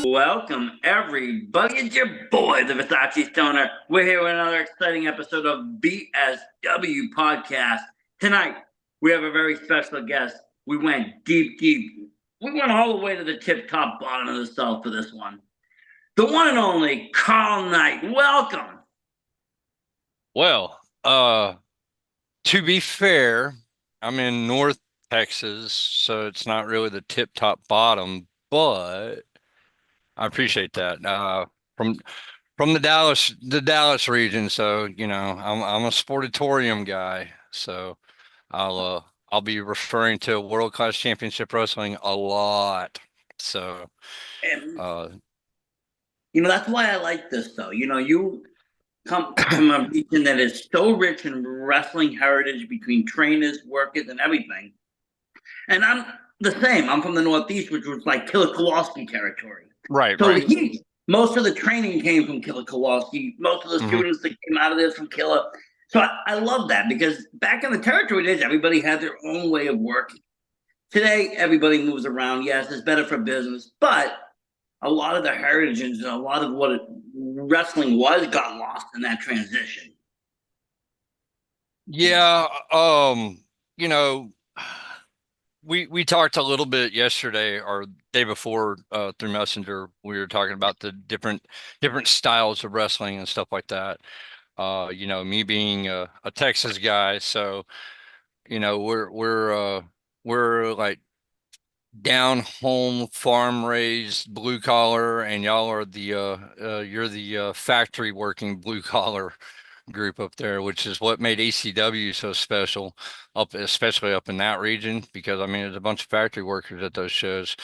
Welcome, everybody. It's your boy, the Versace Stoner. We're here with another exciting episode of VSW Podcast. Tonight, we have a very special guest. We went deep. We went all the way to the tip-top bottom of the South for this one. The one and only Carl Knight. Welcome. Well, to be fair, I'm in North Texas, so it's not really the tip top bottom, but I appreciate that. From from the Dallas region, so I'm a sportatorium guy, so I'll be referring to World Class Championship Wrestling a lot. So And, uh that's why I like this, though. You come from a region that is so rich in wrestling heritage between trainers, workers, and everything. And I'm the same. I'm from the Northeast, which was like Killer Kowalski territory. right, So right. most of the training came from Killer Kowalski. Most of the Hmm. students that came out of this from Killer. So I love that because back in the territory days, everybody had their own way of working. Today, everybody moves around. Yes, it's better for business, but a lot of the heritage and a lot of what wrestling was got lost in that transition. Yeah, you know, we talked a little bit yesterday or day before through Messenger. We were talking about the different styles of wrestling and stuff like that. Me being a Texas guy, so we're like down home farm raised blue collar, and y'all are you're the factory working blue collar group up there, which is what made ACW so special, especially up in that region, because I mean there's a bunch of factory workers at those shows.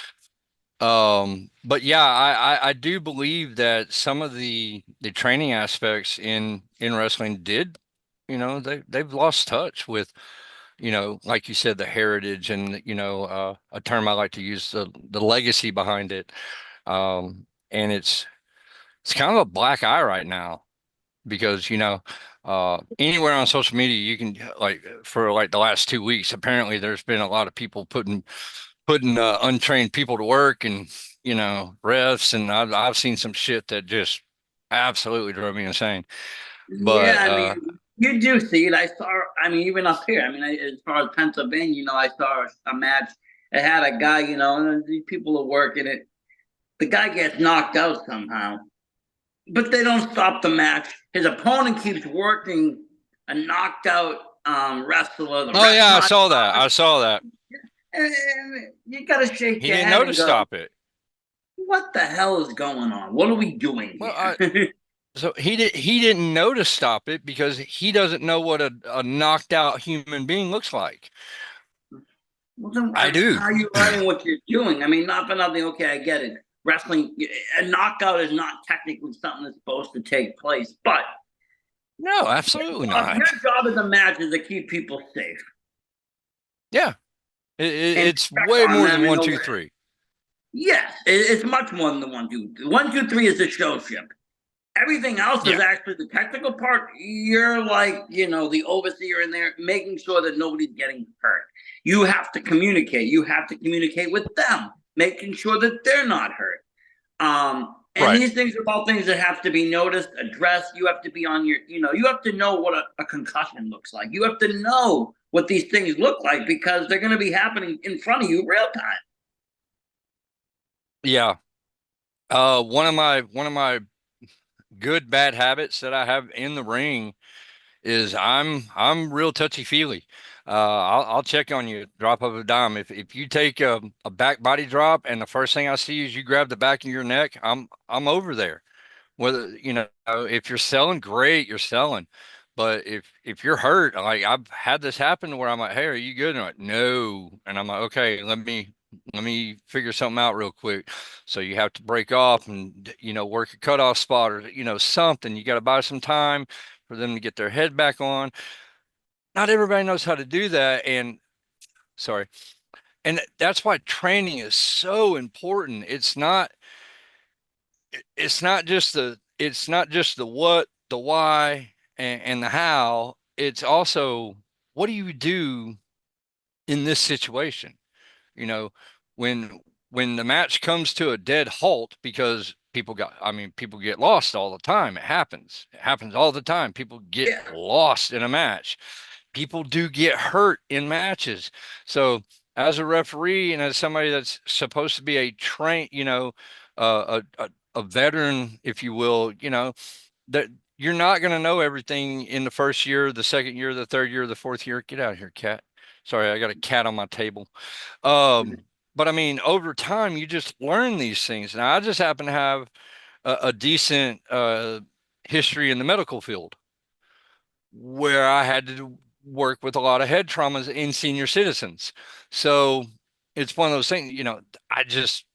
But yeah, I do believe that some of the training aspects in wrestling did, they've lost touch with, like you said, the heritage and a term I like to use, the legacy behind it. And it's kind of a black eye right now because anywhere on social media you can, like, for like the last 2 weeks, apparently there's been a lot of people putting untrained people to work, and refs, and I've seen some shit that just absolutely drove me insane. Yeah, But I mean, you do see it. I saw. I mean, even up here. I mean, as far as Pennsylvania, I saw a match. It had a guy, and these people are working it. The guy gets knocked out somehow, but they don't stop the match. His opponent keeps working a knocked out wrestler. The oh ref's yeah, I not saw that. stopping. I saw that. And you got to shake He your didn't head know to and go, stop it. "What the hell is going on? What are we doing Well, here?" so he didn't know to stop it because he doesn't know what a knocked out human being looks like. Well, then I do. how are you learning what you're doing? I mean, not for nothing. Okay, I get it. Wrestling, a knockout is not technically something that's supposed to take place, but No, absolutely your not. job as a match is to keep people safe Yeah, and it's check way on more them than and one, know two, what. three. Yes, it's much more than the 1, 2. 1, 2, 3 is the show ship. Everything else is Yeah, actually the technical part. You're like, the overseer in there, making sure that nobody's getting hurt. You have to communicate. You have to communicate with them, making sure that they're not hurt. And right. these things are all things that have to be noticed, addressed. You have to be on you have to know what a concussion looks like. You have to know what these things look like because they're going to be happening in front of you real time. Yeah. One of my good bad habits that I have in the ring is I'm real touchy feely. I'll check on you, drop of a dime. If you take a back body drop and the first thing I see is you grab the back of your neck, I'm over there. Whether if you're selling, great, you're selling. But if you're hurt, like I've had this happen where I'm like, hey, are you good? And I'm like, no. And I'm like, okay, let me figure something out real quick. So you have to break off and work a cutoff spot, or something. You got to buy some time for them to get their head back on. Not everybody knows how to do that, and sorry. And that's why training is so important. It's not just the what, the why, and the how. It's also what do you do in this situation? You know, when when the match comes to a dead halt because people get lost all the time. It happens. It happens all the time. People get Yeah. lost in a match. People do get hurt in matches. So as a referee and as somebody that's supposed to be a train, a veteran, if you will, that you're not going to know everything in the first year, the second year, the third year, the fourth year. Get out of here, cat. Sorry, I got a cat on my table. But I mean, over time, you just learn these things. Now, I just happen to have a decent history in the medical field where I had to work with a lot of head traumas in senior citizens. So it's one of those things, I just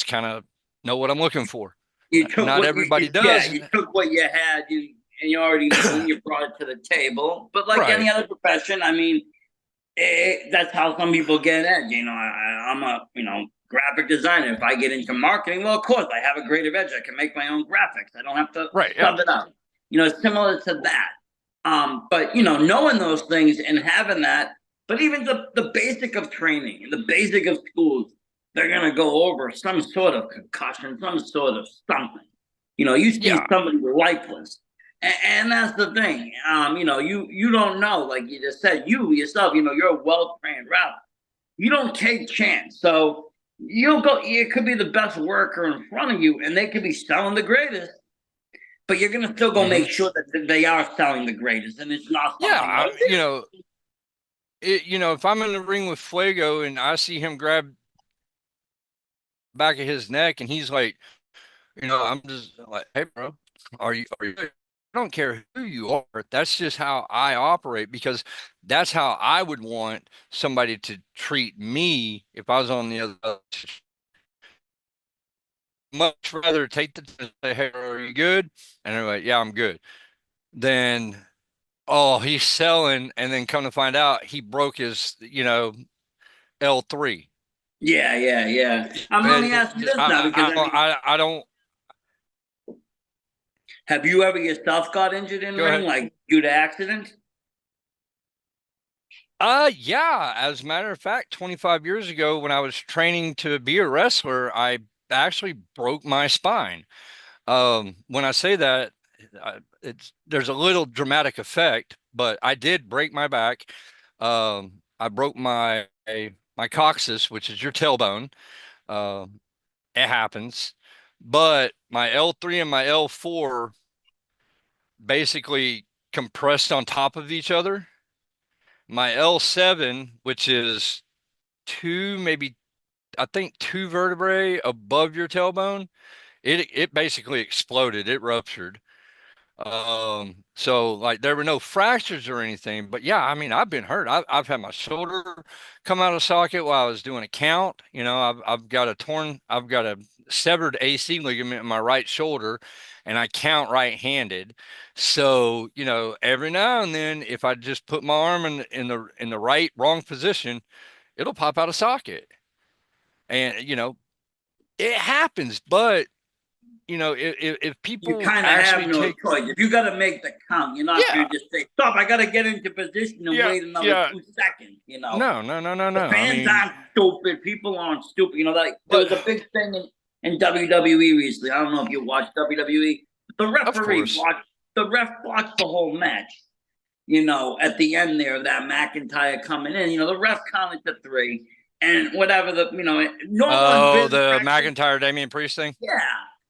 kind of know what I'm looking for. You took Not what you, everybody yeah, does. you took what you had, and you already knew, and you brought it to the table. But like Right. any other profession, I mean, that's how some people get edge. I'm a graphic designer. If I get into marketing, well, of course, I have a greater edge. I can make my own graphics. I don't have to Right. Yeah. sub it out. Similar to that. But knowing those things and having that, but even the basic of training, the basic of schools, they're gonna go over some sort of concussion, some sort of something. You see Yeah. somebody lifeless, and that's the thing. You don't know, like you just said, you yourself, you're a well trained rep. You don't take chance, so you'll go. It could be the best worker in front of you, and they could be selling the greatest, but you're gonna still go Hmm. make sure that they are selling the greatest, and it's not Yeah. something. Oh, If I'm in the ring with Fuego and I see him grab back of his neck and he's like, I'm just like, hey, bro, are you? I don't care who you are. That's just how I operate because that's how I would want somebody to treat me if I was on the other. Much rather take the time to say, hey, are you good? And they're like, yeah, I'm good. Then, oh, he's selling, and then come to find out he broke his, L3. yeah, yeah, yeah. Let me ask you this now, because I mean, I don't have you ever yourself got injured in go ring, ahead. like due to accident? Yeah. As a matter of fact, 25 years ago, when I was training to be a wrestler, I actually broke my spine. When I say that, there's a little dramatic effect, but I did break my back. I broke my coccyx, which is your tailbone. It happens, but my L3 and my L4 basically compressed on top of each other. My L7, which is maybe I think two vertebrae above your tailbone, it basically exploded. It ruptured. So like there were no fractures or anything, but yeah, I mean, I've been hurt. I've had my shoulder come out of socket while I was doing a count. I've got a severed AC ligament in my right shoulder, and I count right-handed. So, every now and then, if I just put my arm in the right wrong position, it'll pop out of socket. And, it happens, but if You people kind of have actually no take, choice. If you got to make the count, you're not yeah, going to just say, stop, I got to get into position and yeah, wait another yeah. 2 seconds. No, no, no, no, The no. I fans mean, aren't stupid. People aren't stupid. Like there but was a big thing in WWE recently. I don't know if you watched WWE. But of course. the ref watched the whole match. At the end there, that McIntyre coming in, the ref counted to three. And whatever normal Oh, business the practice, McIntyre Damian Priest thing. yeah.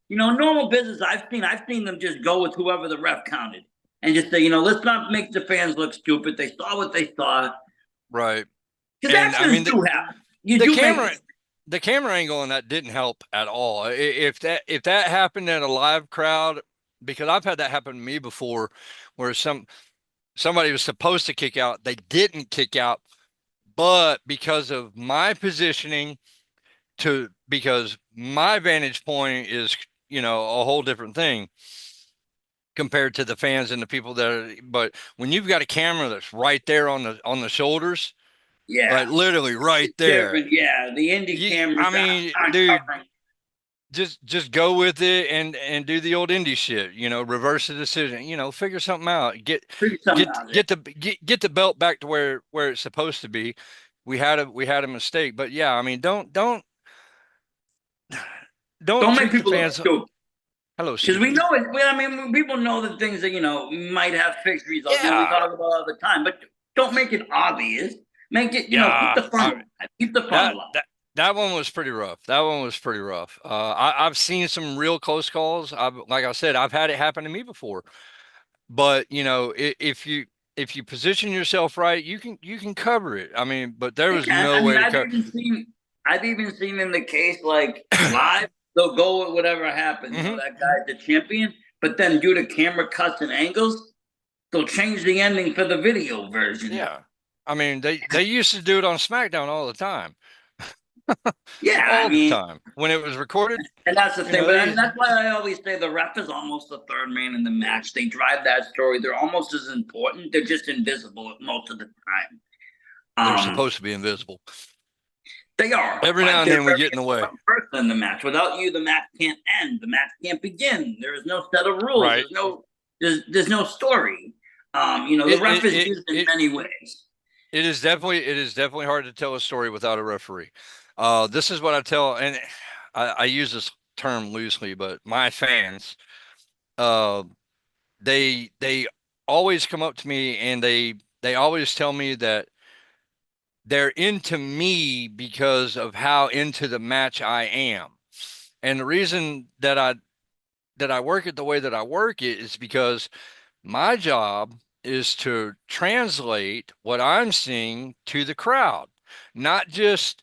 Normal business, I've seen them just go with whoever the ref counted and just say, let's not make the fans look stupid. They saw what they saw. Right. Because And I accidents mean do happen. You the do make camera the camera angle on that didn't help at all. If that happened in a live crowd, because I've had that happen to me before, where somebody was supposed to kick out, they didn't kick out, but because of my positioning because my vantage point is, a whole different thing compared to the fans and the people but when you've got a camera that's right there on the shoulders, Yeah. like literally right It's there, different. Yeah. The indie cameras I mean, aren't dude, covering. just go with it and do the old indie shit, reverse the decision, figure something out. Figure something out there. Get the belt back to where it's supposed to be. We had a mistake, but yeah, I mean, don't Don't make treat the people look fans. stupid. Hello, Because we stupid. know it. I mean, people know the things that might have fixed results. We Yeah, talk about all the time, but don't make it obvious. Make it, keep yeah. the fun alive. Keep the fun That alive. that that one was pretty rough. That one was pretty rough. I've seen some real close calls. Like I said, I've had it happen to me before. But if you position yourself right, you can cover it. I mean, but there You was can. no I mean, way to cover. I've even seen in the case like live, they'll go with whatever happens. Hmm. That guy's the champion, but then due to camera cuts and angles, they'll change the ending for the video version. Yeah. I mean, they used to do it on SmackDown all the time. Yeah, I All the mean, time. When it was recorded, and that's the thing. But I mean, they that's why I always say the ref is almost the third man in the match. They drive that story. They're almost as important. They're just invisible most of the time. they're Um, supposed to be invisible. they are, Every now but and they're then we very get in the way. important person in the match. Without you, the match can't end. The match can't begin. There is no set of rules. Right. There's no story. The It ref it is it used in it many ways. it is definitely hard to tell a story without a referee. This is what I tell, and I use this term loosely, but my fans, uh, they always come up to me and they always tell me that they're into me because of how into the match I am. And the reason that I work it the way that I work it is because my job is to translate what I'm seeing to the crowd. Not just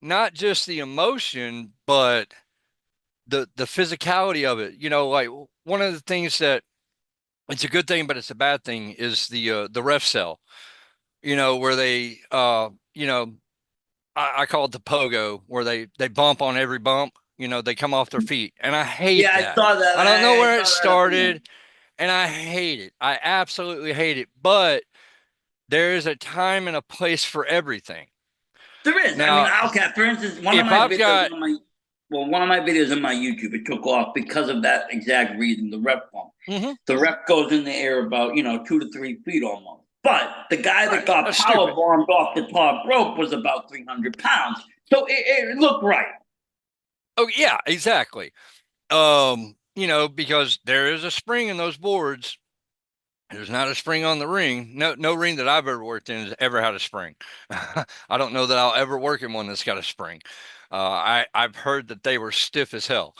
not just the emotion, but the physicality of it. Like one of the things that it's a good thing, but it's a bad thing is the ref cell. Where they I call it the pogo, where they bump on every bump. They come off their feet, and I Yeah, hate I that. saw that. I don't know I where it saw that opinion. started, and I hate it. I absolutely hate it. But there is a time and a place for everything. There is. I mean, Now, okay. For instance, if I've got, one of my videos on my YouTube, it took off because of that exact reason. The rep bump. mhm, The rep goes in the air about 2 to 3 feet almost. But the guy that right, got that's power stupid. bombed off the top rope was about 300 pounds, so it looked right. Oh yeah, exactly. Because there is a spring in those boards. There's not a spring on the ring. No ring that I've ever worked in has ever had a spring. I don't know that I'll ever work in one that's got a spring. I've heard that they were stiff as hell.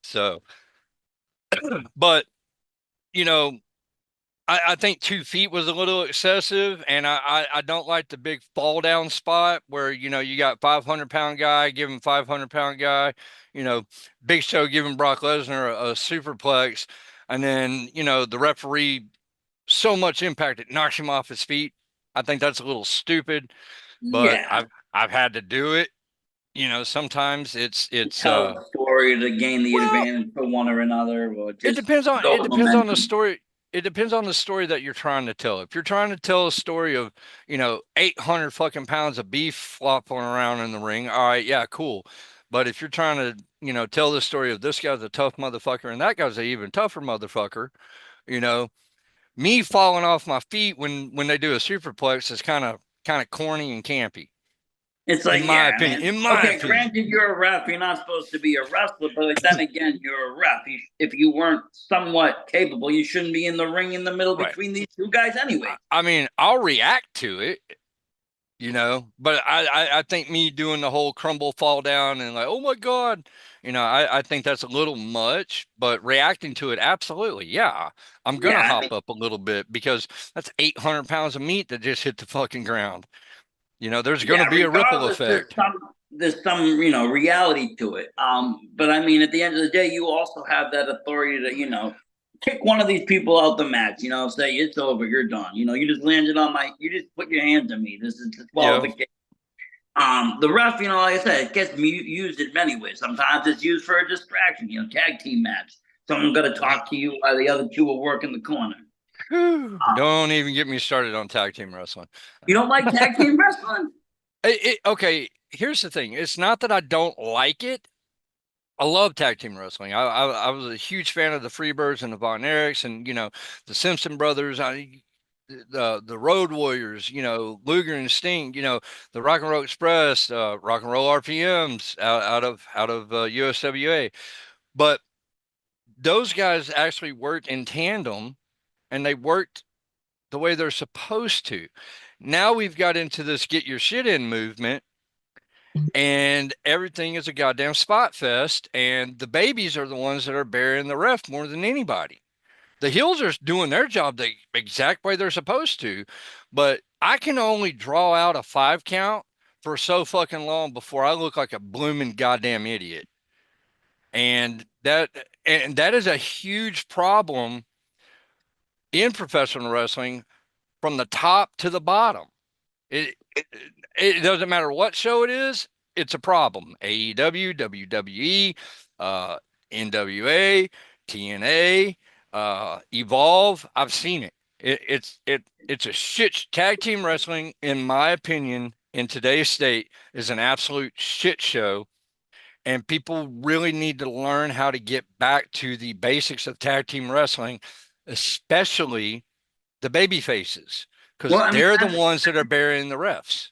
So, but you know, I think 2 feet was a little excessive, and I don't like the big fall down spot where you got 500-pound guy giving 500-pound guy, you know, Big Show giving Brock Lesnar a superplex, and then the referee so much impact it knocks him off his feet. I think that's a little stupid, but Yeah, I've had to do it. Sometimes it's tell the story to gain the well, advantage for one or another, or it just depends on it build depends on the momentum. story. It depends on the story that you're trying to tell. If you're trying to tell a story of, 800 fucking pounds of beef flopping around in the ring, all right, yeah, cool. But if you're trying to, tell the story of this guy's a tough motherfucker and that guy's an even tougher motherfucker, you know, me falling off my feet when they do a superplex is kind of corny and campy, It's in like, my yeah, opinion. man. In my Okay, opinion, granted, you're a ref. You're not supposed to be a wrestler, but like, then again, you're a ref. If you weren't somewhat capable, you shouldn't be in the ring in the middle right? between these two guys anyway. I mean, I'll react to it, but I think me doing the whole crumble fall down and like, oh my God, I think that's a little much, but reacting to it, absolutely. Yeah. I'm gonna Yeah, I mean, hop up a little bit because that's 800 pounds of meat that just hit the fucking ground. There's gonna yeah. be a ripple Regardless, effect. there's some reality to it. But I mean, at the end of the day, you also have that authority to kick one of these people out the match. Say it's over, you're done. You just landed on you just put your hands on me. This is Yeah. disqualification. The ref, like I said, it gets used in many ways. Sometimes it's used for a distraction, tag team match. Someone's got to talk to you while the other two are working the corner. Whew. Um, Don't even get me started on tag team wrestling. you don't like tag team wrestling? Okay, here's the thing. It's not that I don't like it. I love tag team wrestling. I was a huge fan of the Freebirds and the Von Erichs and the Simpson brothers. The Road Warriors. Luger and Sting. The Rock and Roll Express, Rock and Roll RPMs out of USWA. But those guys actually worked in tandem, and they worked the way they're supposed to. Now we've got into this get your shit in movement, and everything is a goddamn spot fest, and the babies are the ones that are burying the ref more than anybody. The heels are doing their job the exact way they're supposed to, but I can only draw out a 5 count for so fucking long before I look like a blooming goddamn idiot. And that is a huge problem in professional wrestling from the top to the bottom. It doesn't matter what show it is, it's a problem. AEW, WWE, NWA, TNA, Evolve. I've seen it. It's a shit. Tag team wrestling, in my opinion, in today's state, is an absolute shit show. And people really need to learn how to get back to the basics of tag team wrestling, especially the baby faces, Well, because I mean, they're the ones that are burying the refs.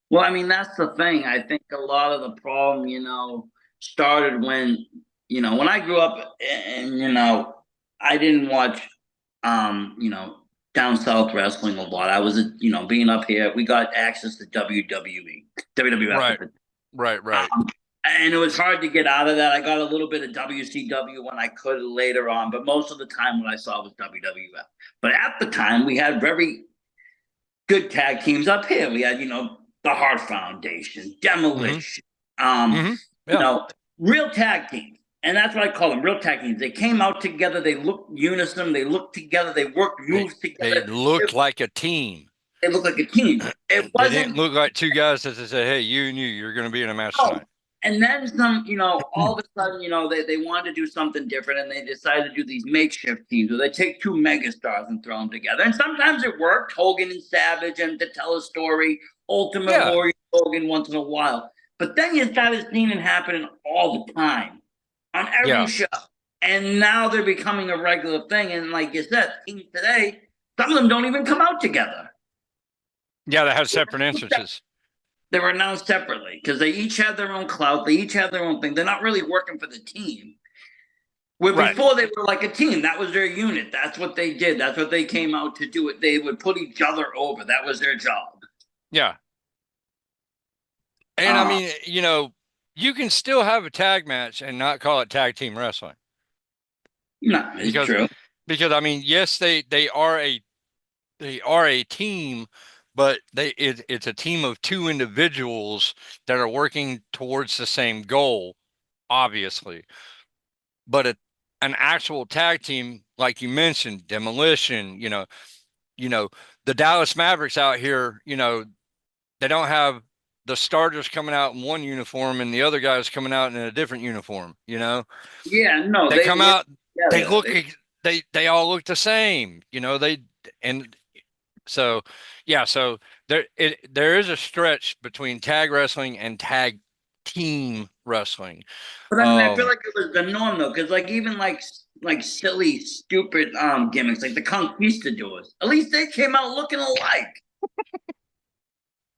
well, I mean, that's the thing. I think a lot of the problem, started when, when I grew up and, I didn't watch, down south wrestling a lot. I was, being up here, we got access to WWE, WWF Right, at the right. and it was hard to get out of that. I got a little bit of WCW when I could later on, but most of the time what I saw was WWF. But at the time, we had very good tag teams up here. We had, the Hart Foundation, Demolition, Mm-hmm. Yeah. real tag teams. And that's what I call them, real tag teams. They came out together, they looked unison, they looked together, they worked moves They together. looked like a team. They looked like a team. It They didn't wasn't look like two guys that said, "Hey, you and you're going to be in a match no. tonight." And then some, all of a sudden, they wanted to do something different and they decided to do these makeshift teams where they take two megastars and throw them together. And sometimes it worked, Hogan and Savage, and to tell a story, Ultimate Yeah, Warrior Hogan once in a while. But then you started seeing it happening all the time on every yeah, show. And now they're becoming a regular thing. And like you said, teams today, some of them don't even come out together. yeah. They have separate entrances. They were announced separately because they each had their own clout. They each had their own thing. They're not really working for the team. Where Right. before they were like a team. That was their unit. That's what they did. That's what they came out to do. It. They would put each other over. That was their job. Yeah. And I mean, you can still have a tag match and not call it tag team wrestling. No, it's because true. because I mean, yes, they are a team, but it's a team of two individuals that are working towards the same goal, obviously. But an actual tag team, like you mentioned, Demolition, the Dallas Mavericks out here, they don't have the starters coming out in one uniform and the other guys coming out in a different uniform, Yeah, no, They they come work out, they together. look they all look the same, and so yeah, so there is a stretch between tag wrestling and tag team wrestling. But I mean, I feel like it was the norm though, because like even like silly, stupid gimmicks like the Conquistadors. At least they came out looking alike.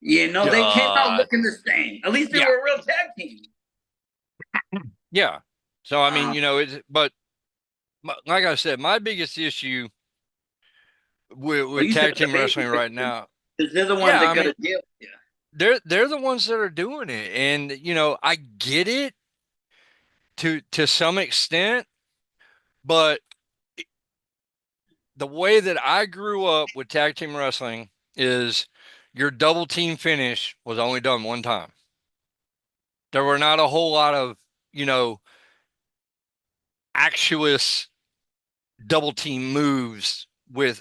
They came out Uh, looking the same. At least they yeah, were a real tag team. yeah. So I mean, Um, but like I said, my biggest issue well, with you said tag the team baby wrestling right now, because they're the ones yeah, that I got mean, to deal with you. they're the ones that are doing it, and I get it to some extent, but the way that I grew up with tag team wrestling is your double team finish was only done one time. There were not a whole lot of, you know, actuous double team moves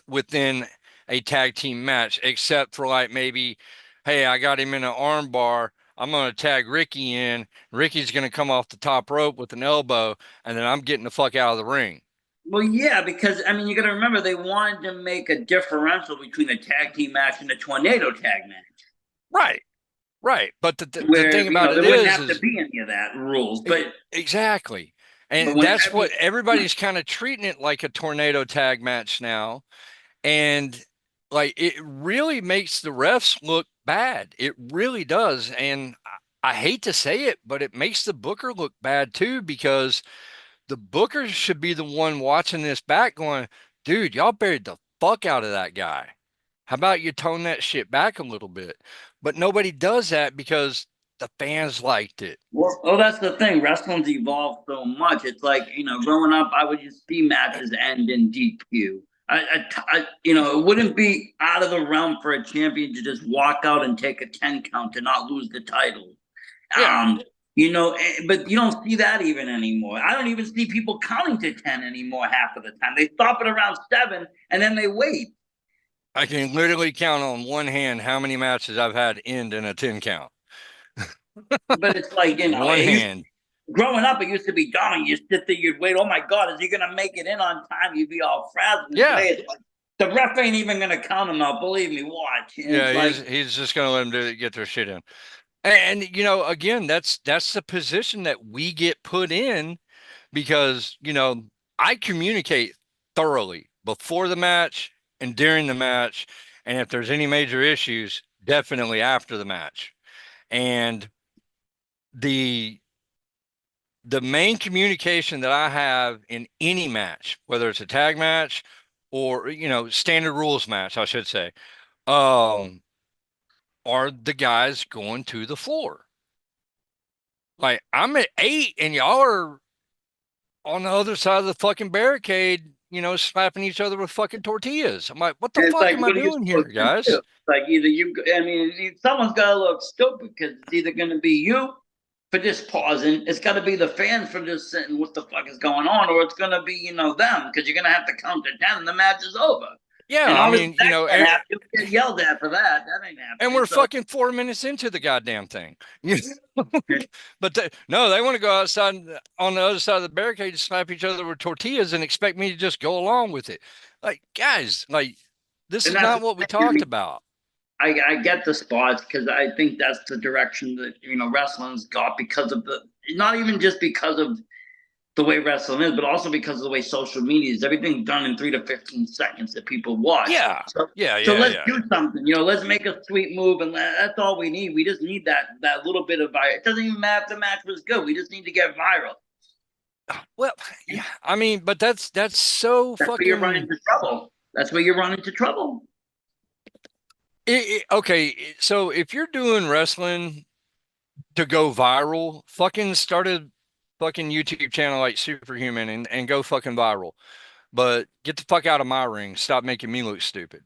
within a tag team match, except for like maybe, hey, I got him in an arm bar. I'm going to tag Ricky in. Ricky's going to come off the top rope with an elbow, and then I'm getting the fuck out of the ring. Well, yeah, because I mean, you got to remember they wanted to make a differential between a tag team match and a tornado tag match. Right. Right. But the where thing about it there wouldn't is, have to be any of that rules. exactly. But And when that's what every everybody's kind of treating it like a tornado tag match now. And like it really makes the refs look bad. It really does. And I hate to say it, but it makes the booker look bad too, because the booker should be the one watching this back going, dude, y'all buried the fuck out of that guy. How about you tone that shit back a little bit? But nobody does that because the fans liked it. well, that's the thing. Wrestling's evolved so much. It's like, growing up, I would just see matches end in DQ. It wouldn't be out of the realm for a champion to just walk out and take a 10 count to not lose the title. Yeah. But you don't see that even anymore. I don't even see people counting to 10 anymore half of the time. They stop at around 7 and then they wait. I can literally count on one hand how many matches I've had end in a 10 count. But it's like, One hand. growing up, it used to be dumb. You sit there, you'd wait. Oh my God, is he going to make it in on time? You'd be all frazzled. And Yeah. today, it's like, the ref ain't even going to count him out. Believe me, watch. And Yeah, it's like, he's just gonna let them get their shit in. And again, that's the position that we get put in because, I communicate thoroughly before the match and during the match. And if there's any major issues, definitely after the match. And the main communication that I have in any match, whether it's a tag match or, standard rules match, I should say, are the guys going to the floor. Like I'm at 8 and y'all are on the other side of the fucking barricade, slapping each other with fucking tortillas. I'm like, what the it's fuck like, am I what are you doing here, supposed to do? guys? Like someone's got to look stupid because it's either going to be you for just pausing. It's got to be the fans for just sitting, what the fuck is going on? Or it's going to be, them because you're going to have to count to 10 and the match is over. Yeah, And I obviously mean, that can't happen. You'll get yelled at for that. That ain't and happening. we're So fucking 4 minutes into the goddamn thing. But no, they want to go outside on the other side of the barricade to slap each other with tortillas and expect me to just go along with it. Like, guys, like this and is that's not what we talked about. I get the spots because I think that's the direction that wrestling's got because of not even just because of the way wrestling is, but also because of the way social media is. Everything's done in 3 to 15 seconds that people watch. Yeah. So, Yeah, so yeah, let's yeah, do something. Let's make a sweet move, and that's all we need. We just need that little bit of viral. It doesn't even matter if the match was good. We just need to get viral. Well, yeah, I mean, but that's so That's where you're running fucking. into trouble. That's where you're running into trouble. Okay, so if you're doing wrestling to go viral, fucking start a fucking YouTube channel like Superhuman and go fucking viral. But get the fuck out of my ring. Stop making me look stupid.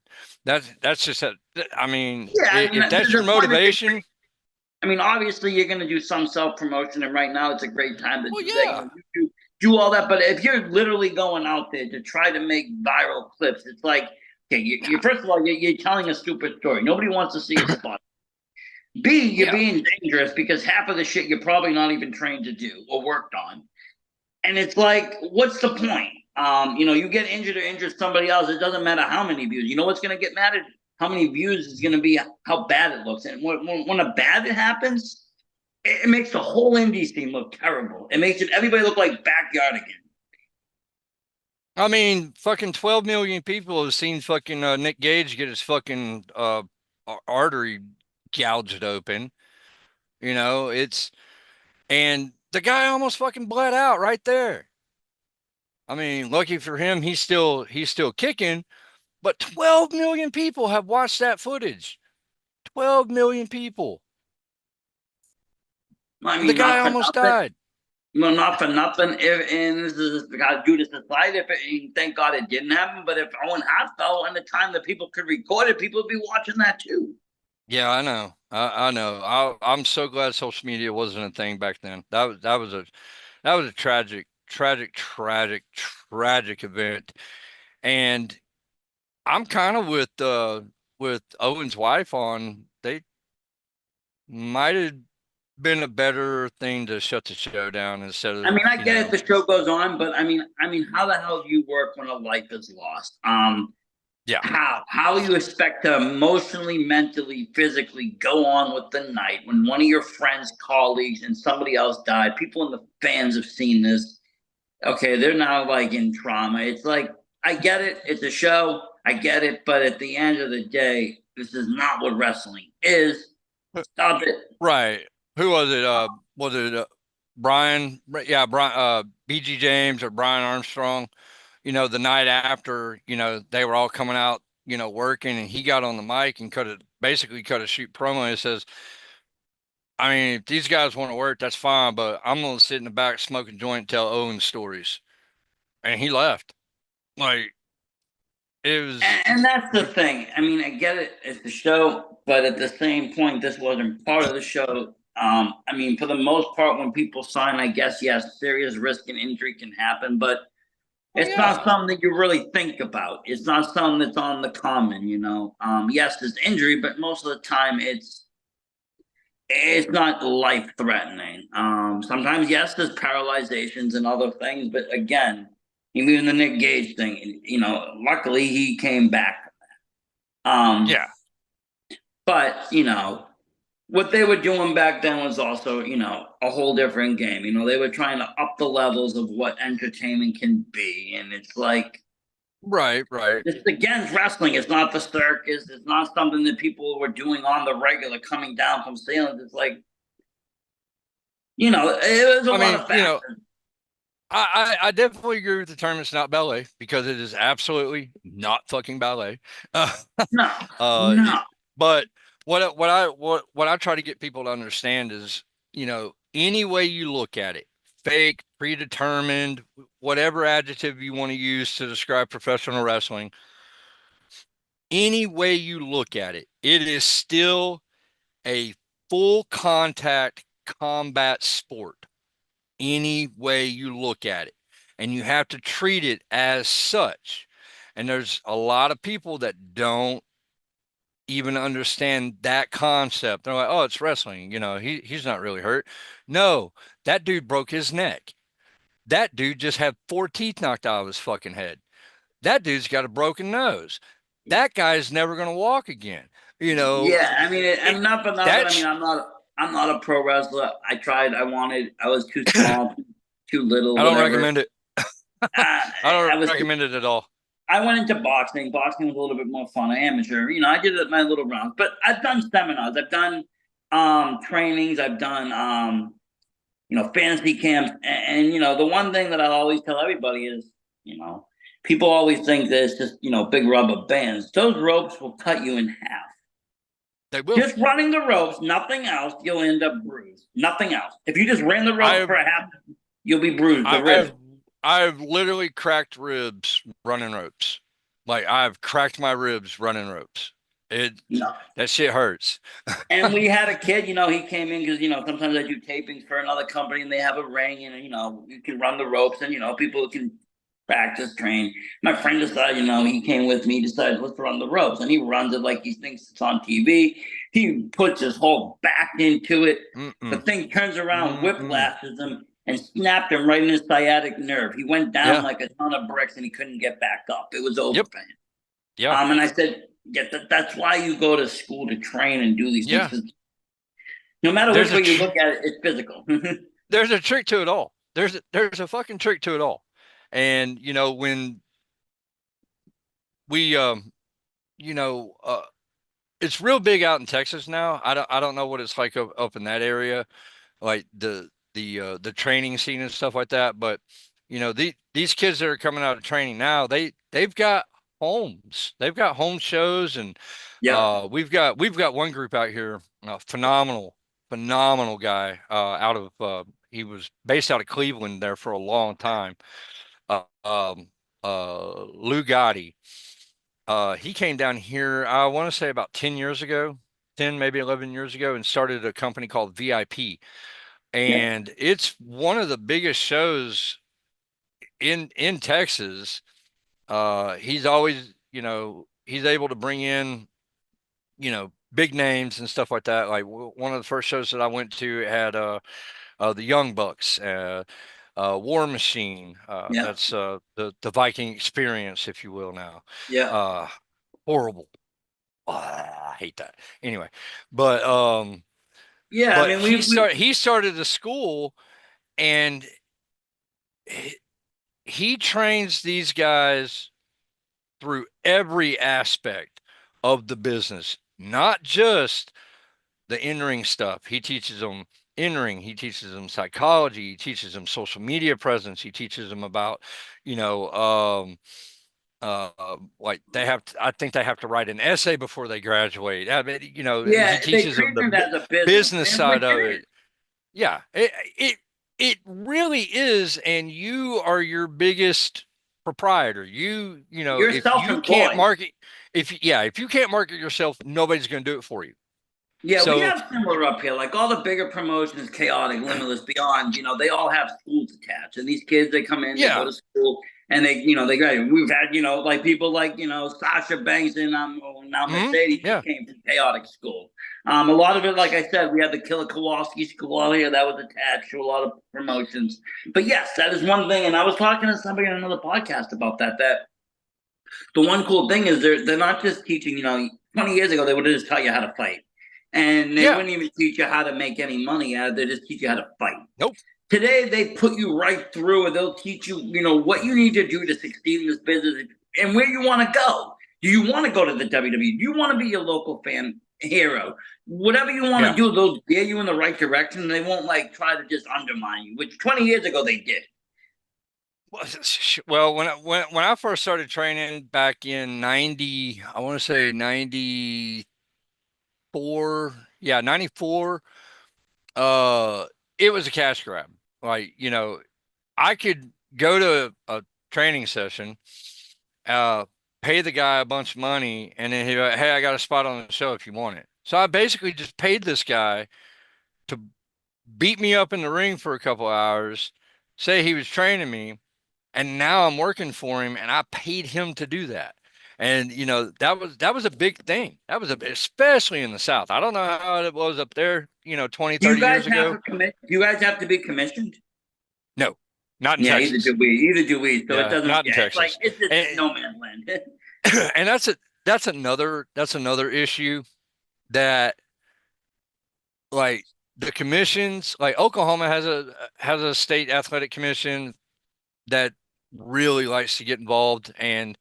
That's just a. I mean, Yeah, I mean, if that's your the fun is motivation, obviously you're going to do some self promotion, and right now it's a great time to well, do that. yeah, You do all that, but if you're literally going out there to try to make viral clips, it's like, okay, you first of all, you're telling a stupid story. Nobody wants to see a spot. B, you're yeah. being dangerous because half of the shit you're probably not even trained to do or worked on. And it's like, what's the point? You get injured or injure somebody else. It doesn't matter how many views. You know what's going to get mad at how many views is going to be how bad it looks. And when a bad it happens, it makes the whole indie scene look terrible. It makes everybody look like backyard again. I mean, fucking 12 million people have seen fucking Nick Gage get his fucking artery gouged open. It's and the guy almost fucking bled out right there. I mean, lucky for him, he's still kicking, but 12 million people have watched that footage. 12 million people. I And the mean, guy not for almost nothing. died. Well, not for nothing. And this is due to society. Thank God it didn't happen. But if Owen Hart fell in the time that people could record it, people would be watching that too. Yeah, I know. I know. I'm so glad social media wasn't a thing back then. That was a tragic, tragic, tragic, tragic event. And I'm kind of with Owen's wife on they might have been a better thing to shut the show down instead I of, mean, I get it. The show goes on, but I mean, how the hell do you work when a life is lost? Yeah. How you expect to emotionally, mentally, physically go on with the night when one of your friends, colleagues, and somebody else died. People in the fans have seen this. Okay, they're now like in trauma. It's like, I get it, it's a show, I get it, but at the end of the day, this is not what wrestling is. Stop it. Right. Who was it? Was it Brian? Yeah, Brian. BG James or Brian Armstrong. The night after, they were all coming out, working, and he got on the mic and basically cut a shoot promo and says, I mean, if these guys want to work, that's fine, but I'm gonna sit in the back, smoke a joint, tell Owen stories, and he left. Like it was, And that's the thing. I mean, I get it, it's the show, but at the same point, this wasn't part of the show. I mean, for the most part, when people sign, I guess, yes, serious risk and injury can happen, but oh it's yeah, not something that you really think about. It's not something that's on the common, you know. Yes, there's injury, but most of the time it's not life threatening. Sometimes, yes, there's paralyzations and other things, but again, even the Nick Gage thing, luckily he came back. Um, yeah, but what they were doing back then was also, a whole different game. They were trying to up the levels of what entertainment can be, and it's like, right, right. it's against wrestling. It's not the circus. It's not something that people were doing on the regular, coming down from ceilings. It's like, it was a I lot mean, of factors. I definitely agree with the term. It's not ballet because it is absolutely not fucking ballet. Uh, No, uh, no. but what I try to get people to understand is, any way you look at it, fake, predetermined, whatever adjective you want to use to describe professional wrestling, any way you look at it, it is still a full contact combat sport. Any way you look at it, and you have to treat it as such. And there's a lot of people that don't even understand that concept. They're like, "Oh, it's wrestling. He's not really hurt." No, that dude broke his neck. That dude just had 4 teeth knocked out of his fucking head. That dude's got a broken nose. That guy's never going to walk again. You know, Yeah, I mean, it, I'm not for nothing. I mean, that's, I'm not a pro wrestler. I tried. I wanted. I was too small, too little, I don't whatever. recommend it. Uh, I I don't was. recommend it at all. I went into boxing. Boxing was a little bit more fun, amateur. I did it my little rounds, but I've done seminars. I've done trainings. I've done fantasy camps, and the one thing that I always tell everybody is, you know, people always think that it's just big rubber bands. Those ropes will cut you in half. They will. Just running the ropes, nothing else, you'll end up bruised. Nothing else. If you just ran the ropes I've for a half, you'll be bruised. The ribs. I've I've literally cracked ribs running ropes. Like I've cracked my ribs running ropes. It No. that shit hurts. And we had a kid, he came in because, sometimes I do tapings for another company and they have a ring and, you can run the ropes and, people can practice, train. My friend decided, he came with me, decided, let's run the ropes. And he runs it like he thinks it's on TV. He puts his whole back into it. The Mm-mm. thing turns around, Mm-mm. whiplashes him, and snapped him right in his sciatic nerve. He went down Yeah. like a ton of bricks and he couldn't get back up. It was over Yep. for him. Yeah. And I said, yeah, that's why you go to school to train and do these things. Yeah. 'Cause no matter which There's a way you tr look at it, it's physical. there's a trick to it all. There's a fucking trick to it all. And when we you know it's real big out in Texas now. I don't know what it's like up in that area, like the training scene and stuff like that. But these kids that are coming out of training now, they've got homes. They've got home shows, and Yep. we've got one group out here, phenomenal guy, out of he was based out of Cleveland there for a long time. Uh, um, Lou Gotti. He came down here, I want to say about 10 years ago, 10, maybe 11 years ago, and started a company called VIP. Yep. And it's one of the biggest shows in Texas. He's always, he's able to bring in, big names and stuff like that. Like one of the first shows that I went to had the Young Bucks, War Machine. Yep. That's the Viking Experience, if you will now. Yep. Horrible. I hate that. Anyway, but Yeah, I but mean, he started the school, and he, he trains these guys through every aspect of the business, not just the in-ring stuff. He teaches them in-ring. He teaches them psychology. He teaches them social media presence. He teaches them about, you know, like they have to, I think they have to write an essay before they graduate. I mean, he yeah, they teaches them treat the it as a business, business and which side of it is. it. Yeah, it really is, and you are your biggest proprietor. You're If you can't self-employed. market, if you can't market yourself, nobody's going to do it for you. Yeah, we So have similar up here. Like all the bigger promotions, Chaotic, Limitless, Beyond, they all have schools attached. And these kids, they come in, they go yeah, to school, and they graduate. We've had, like people like, Sasha Banks and now Mercedes, she yeah. came from Chaotic School. A lot of it, like I said, we had the Killer Kowalski School out here that was attached to a lot of promotions. But yes, that is one thing. And I was talking to somebody on another podcast about that the one cool thing is they're not just teaching, 20 years ago they would just tell you how to fight. And they Yeah. wouldn't even teach you how to make any money out of it, they just teach you how to fight. Nope. Today they put you right through and they'll teach you, what you need to do to succeed in this business and where you want to go. Do you want to go to the WWE? Do you want to be your local fan hero? Whatever you want to Yeah. do, they'll steer you in the right direction. They won't like try to just undermine you, which 20 years ago they did. Well, when I first started training back in 90, I want to say 94, yeah, 94, it was a cash grab. Like, I could go to a training session, uh, pay the guy a bunch of money, and then he'd be like, hey, I got a spot on the show if you want it. So I basically just paid this guy to beat me up in the ring for a couple hours, say he was training me, and now I'm working for him, and I paid him to do that. And that was a big thing. That was especially in the South. I don't know how it was up there, 20, Do you 30 guys years have ago. to commit? Do you guys have to be commissioned? No, not in Yeah, either Texas. do we. Either do we. So it Yeah, doesn't. not in Yeah, it's like Texas. it's And no man's land. and that's another issue that, like, the commissions, like Oklahoma has a state athletic commission that really likes to get involved and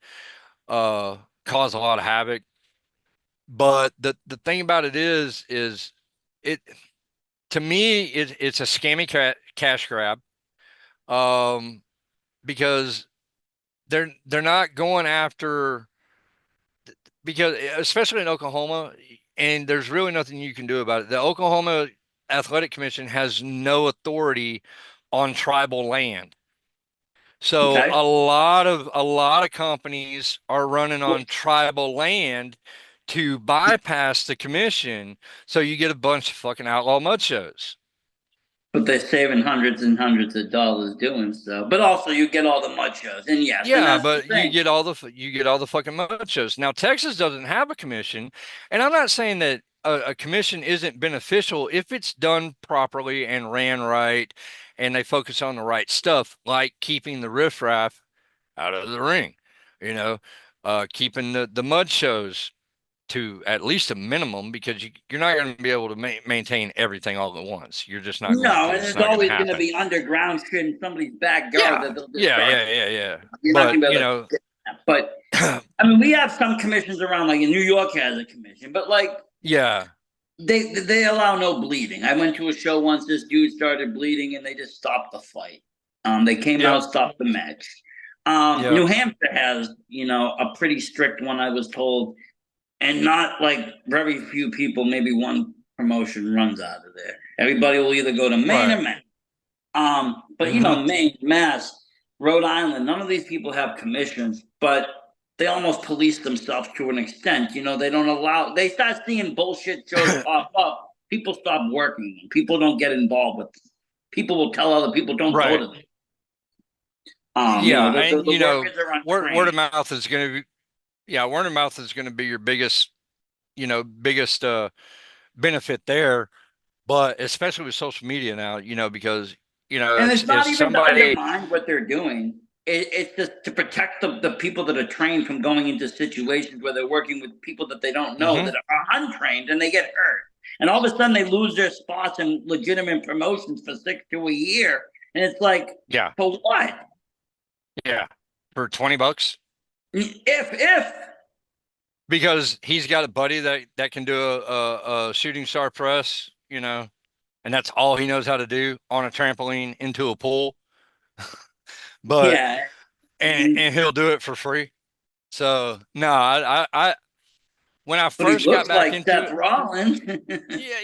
cause a lot of havoc. But the thing about it is it to me it's a scammy cash grab, um because they're not going after, because especially in Oklahoma, and there's really nothing you can do about it. The Oklahoma Athletic Commission has no authority on tribal land. So Okay. a lot of companies are running Well, on tribal land to bypass the commission, so you get a bunch of fucking outlaw mud shows. but they're saving hundreds and hundreds of dollars doing so. But also, you get all the mud shows, and yes, and Yeah, that's the but you thing. get all the fucking mud shows. Now Texas doesn't have a commission, and I'm not saying that a commission isn't beneficial if it's done properly and ran right, and they focus on the right stuff, like keeping the riffraff out of the ring, you know, keeping the mud shows to at least a minimum, because you're not going to be able to maintain everything all at once. You're just not going No, to. and It's there's not going to always going to happen. be underground shit in somebody's backyard Yeah, that they'll just yeah, start. yeah, yeah, yeah. You're not But going to be able to. But I mean, we have some commissions around, like in New York has a commission, but like yeah, they allow no bleeding. I went to a show once. This dude started bleeding, and they just stopped the fight. They came yep, out, stopped the match. yep, New Hampshire has, a pretty strict one, I was told, and not like very few people. Maybe one promotion runs out of there. Everybody will either go to Maine right. or Maine. But Hmm. Maine, Mass, Rhode Island, none of these people have commissions, but they almost police themselves to an extent. They don't allow. They start seeing bullshit shows pop up. People stop working them. People don't get involved with them. People will tell other people don't go Right. to them. Yeah, The and workers are word of untrained. mouth is going to be, yeah, word of mouth is going to be your biggest benefit there. But especially with social media now, because And if it's if not even to somebody, undermine what they're doing. it's just to protect the people that are trained from going into situations where they're working with people that they don't know Hmm. that are untrained and they get hurt. And all of a sudden they lose their spots in legitimate promotions for 6 to a year. And it's like, Yeah. for what? Yeah. For $20. If Because he's got a buddy that can do a shooting star press, and that's all he knows how to do on a trampoline into a pool. But yeah, and he'll do it for free. So no, I when I but he first got looks back like into Seth it, Rollins.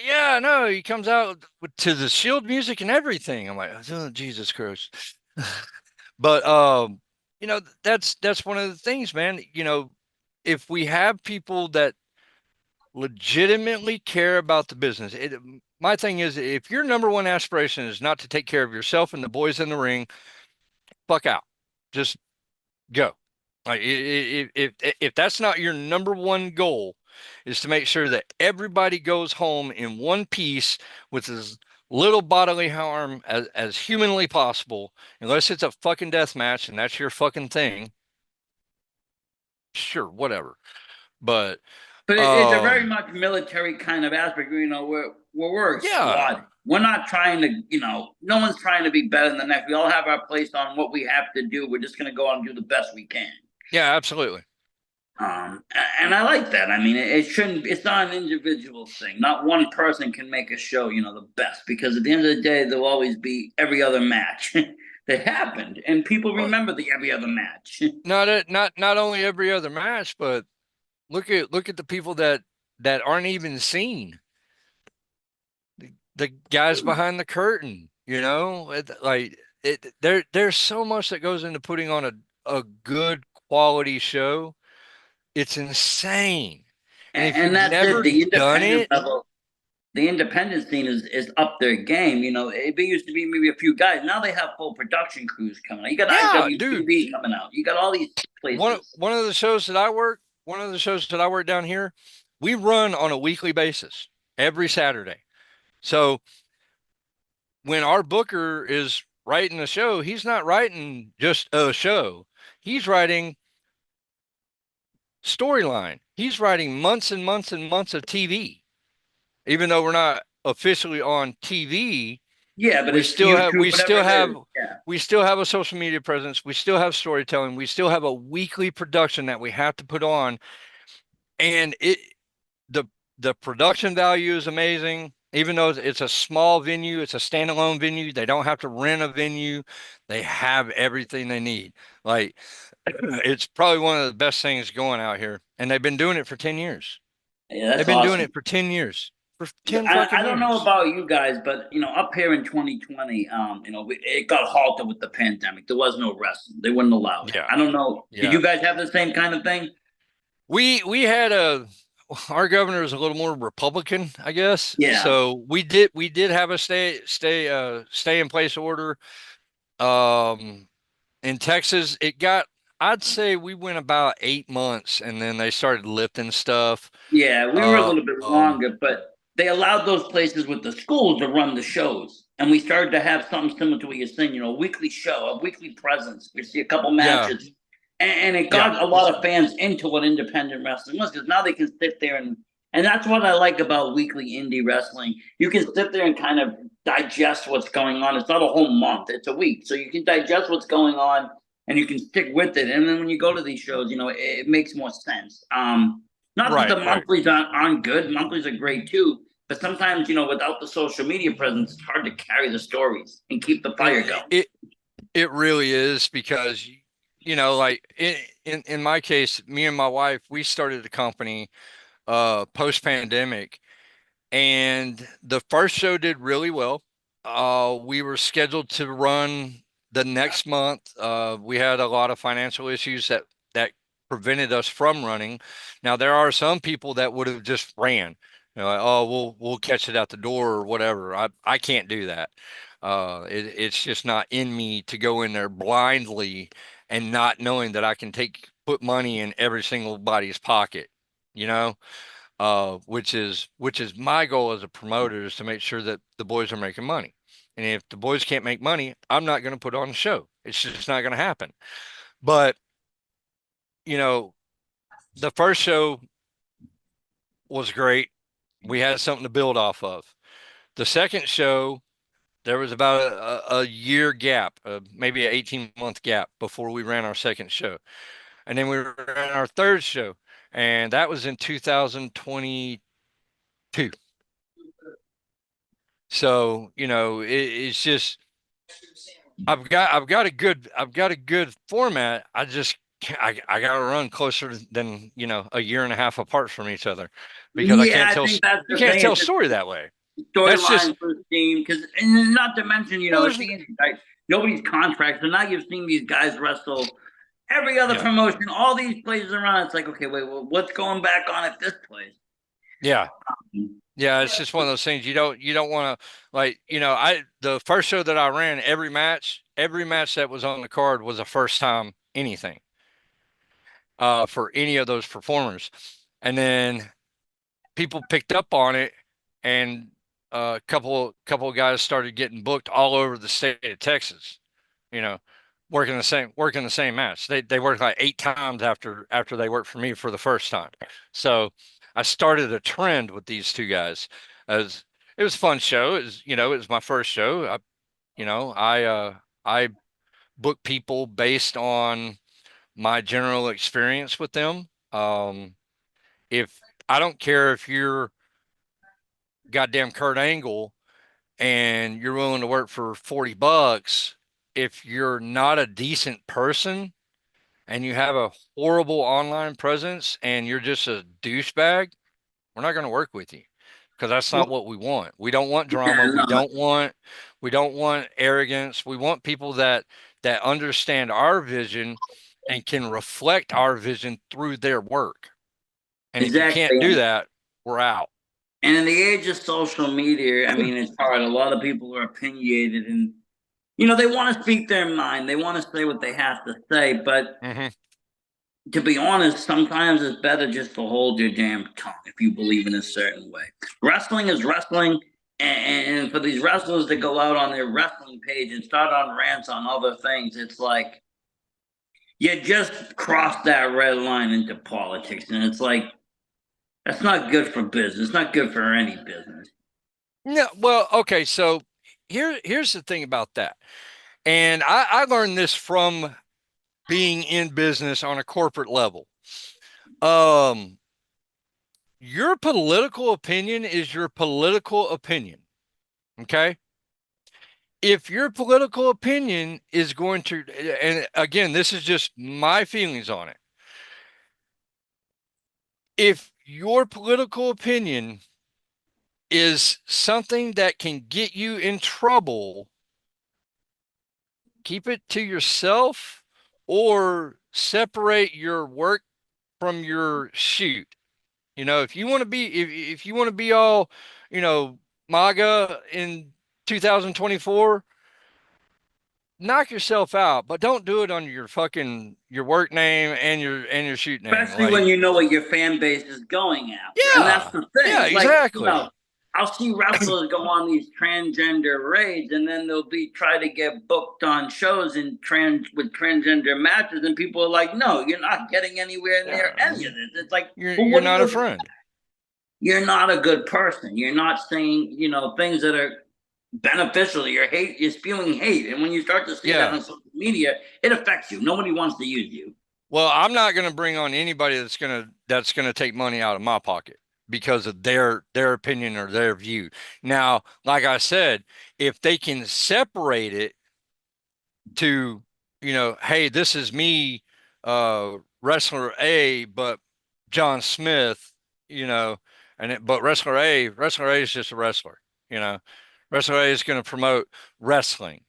yeah, no, he comes out to the Shield music and everything. I'm like, oh, Jesus Christ. But that's one of the things, man. If we have people that legitimately care about the business, my thing is, if your number one aspiration is not to take care of yourself and the boys in the ring, fuck out. Just go. Like if that's not your number one goal, is to make sure that everybody goes home in one piece with as little bodily harm as humanly possible, unless it's a fucking death match and that's your fucking thing. Sure, whatever. But But it's a very um, much military kind of aspect. We're a yeah, squad. We're not trying to, no one's trying to be better than the next. We all have our place on what we have to do. We're just going to go out and do the best we can. yeah, absolutely. And I like that. I mean, it shouldn't. It's not an individual thing. Not one person can make a show, the best. Because at the end of the day, there'll always be every other match that happened, and people Well, remember the every other match. not only every other match, but look at the people that aren't even seen. The guys behind the curtain, there's so much that goes into putting on a good quality show. It's insane. And if And you've that's it. never The done independent it, level, the independent scene is up their game. It used to be maybe a few guys. Now they have full production crews coming out. You got yeah, dude. IWTV coming out. You got all these One places. one of the shows that I work, one of the shows that I work down here, we run on a weekly basis every Saturday. So when our booker is writing a show, he's not writing just a show. He's writing storyline. He's writing months and months and months of TV. Even though we're not officially on TV, Yeah, but we it's still have YouTube, we whatever still it have is. Yeah. we still have a social media presence. We still have storytelling. We still have a weekly production that we have to put on, and the the production value is amazing. Even though it's a small venue, it's a standalone venue. They don't have to rent a venue. They have everything they need. Like it's probably one of the best things going out here, and they've been doing it for 10 years. Yeah, They've that's been doing awesome. it for 10 years. For 10 I fucking don't know years. about you guys, but up here in 2020, it got halted with the pandemic. There was no wrestling; they wouldn't allow it. Yeah. I don't know. Did Yeah. you guys have the same kind of thing? We had our governor is a little more Republican, I guess. Yeah, So we did have a stay in place order. Um in Texas, I'd say we went about 8 months and then they started lifting stuff. yeah, we were a Uh little bit um longer, but they allowed those places with the schools to run the shows, and we started to have something similar to what you're saying. A weekly show, a weekly presence. We see a couple yeah, matches, and it yeah. got a lot of fans into what independent wrestling was because now they can sit there and that's what I like about weekly indie wrestling. You can sit there and kind of digest what's going on. It's not a whole month; it's a week, so you can digest what's going on and you can stick with it. And then when you go to these shows, it makes more sense. Not that Right, the right. monthlies aren't good; monthlies are great too. But sometimes, without the social media presence, it's hard to carry the stories and keep the fire It going. it it really is because like in my case, me and my wife, we started a company post pandemic. And the first show did really well. We were scheduled to run the next month. We had a lot of financial issues that prevented us from running. Now there are some people that would have just ran. Like, oh, we'll catch it at the door or whatever. I can't do that. It's just not in me to go in there blindly and not knowing that I can put money in every single body's pocket. You know, which is my goal as a promoter is to make sure that the boys are making money. And if the boys can't make money, I'm not going to put on a show. It's just not going to happen. But, you know, the first show was great. We had something to build off of. The second show, there was about a year gap, maybe an 18-month gap before we ran our second show. And then we ran our third show, and that was in 2022. So, it's just I've got a good format. I got to run closer than, a year and a half apart from each other because Yeah, I think that's you the can't thing. tell a It's just story that way. That's just, storyline for the team, because and not to mention, well, it's easy, right? Nobody's contract. So now you've seen these guys wrestle every other yeah, promotion, all these places around. It's like, okay, wait, well, what's going back on at this place? yeah. Yeah, it's just one of those things you don't want to, like, the first show that I ran, every match that was on the card was a first time anything for any of those performers. And then people picked up on it, and a couple of guys started getting booked all over the state of Texas, you know, working the same match. They worked like 8 times after they worked for me for the first time. So I started a trend with these two guys. As it was a fun show. It was my first show. I book people based on my general experience with them. If I don't care if you're goddamn Kurt Angle and you're willing to work for $40, if you're not a decent person and you have a horrible online presence and you're just a douchebag, we're not going to work with you because that's not Well, what we want. We don't want drama. yeah, no, We don't want arrogance. We want people that understand our vision and can reflect our vision through their work. And if you can't exactly. do that, we're out. And in the age of social media, I mean, it's hard. A lot of people are opinionated, and they want to speak their mind. They want to say what they have to say, but Hmm. to be honest, sometimes it's better just to hold your damn tongue if you believe in a certain way. Wrestling is wrestling, and for these wrestlers to go out on their wrestling page and start on rants on other things, it's like you just crossed that red line into politics, and it's like that's not good for business. It's not good for any business. No, well, okay, so here's the thing about that. And I learned this from being in business on a corporate level. Um, your political opinion is your political opinion. Okay. If your political opinion is going to, and again, this is just my feelings on it. If your political opinion is something that can get you in trouble, keep it to yourself or separate your work from your shoot. If you want to be if you want to be all, you know, MAGA in 2024, knock yourself out, but don't do it under your work name and your shoot name. Especially when Like, you know what your fan base is going after. And that's yeah, the thing. yeah, It's like, exactly. I'll see wrestlers go on these transgender raids, and then they'll be try to get booked on shows with transgender matches, and people are like, "No, you're not getting anywhere near Yeah, any of this." It's like, well, you're what are not a you? friend. You're not a good person. You're not saying things that are beneficial. You're spewing hate, and when you start to see that Yeah. on social media, it affects you. Nobody wants to use you. Well, I'm not going to bring on anybody that's gonna take money out of my pocket because of their opinion or their view. Now, like I said, if they can separate it to, hey, this is me, wrestler A, but John Smith, but wrestler A is just a wrestler, you know. Wrestler A is going to promote wrestling.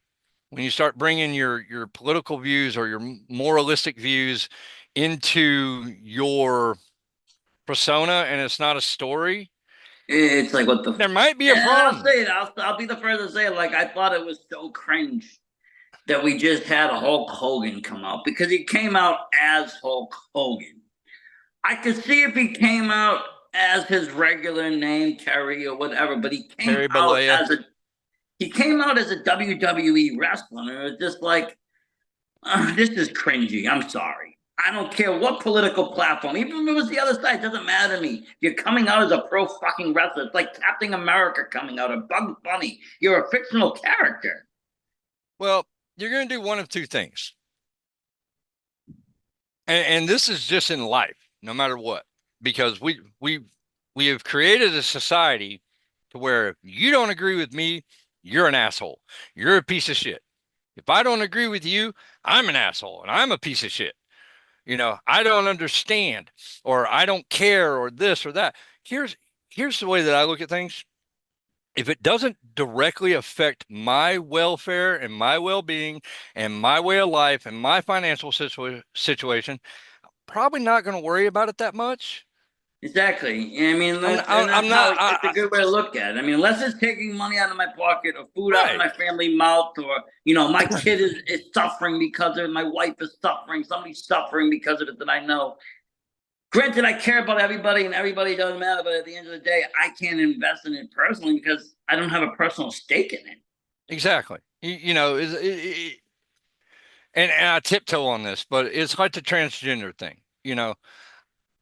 When you start bringing your political views or your moralistic views into your persona and it's not a story, It's like what the. there might be a And I'll problem. say it. I'll be the first to say it. Like I thought it was so cringe that we just had a Hulk Hogan come out because he came out as Hulk Hogan. I could see if he came out as his regular name, Terry or whatever, but Terry Bollea. he came out as a WWE wrestler. And it was just like This is cringy. I'm sorry. I don't care what political platform, even if it was the other side, it doesn't matter to me. You're coming out as a pro fucking wrestler. It's like Captain America coming out, or Bugs Bunny. You're a fictional character. Well, you're going to do one of two things. And this is just in life, no matter what, because we have created a society to where if you don't agree with me, you're an asshole. You're a piece of shit. If I don't agree with you, I'm an asshole and I'm a piece of shit. I don't understand or I don't care or this or that. Here's the way that I look at things. If it doesn't directly affect my welfare and my well-being and my way of life and my financial situation, probably not going to worry about it that much. Exactly. I mean, and I'm that's not. how it's a good way to look at it. I mean, unless it's taking money out of my pocket or food out of Right. my family mouth, or my kid is suffering because of it, my wife is suffering, somebody's suffering because of it that I know. Granted, I care about everybody and everybody doesn't matter, but at the end of the day, I can't invest in it personally because I don't have a personal stake in it. Exactly. And I tiptoe on this, but it's like the transgender thing.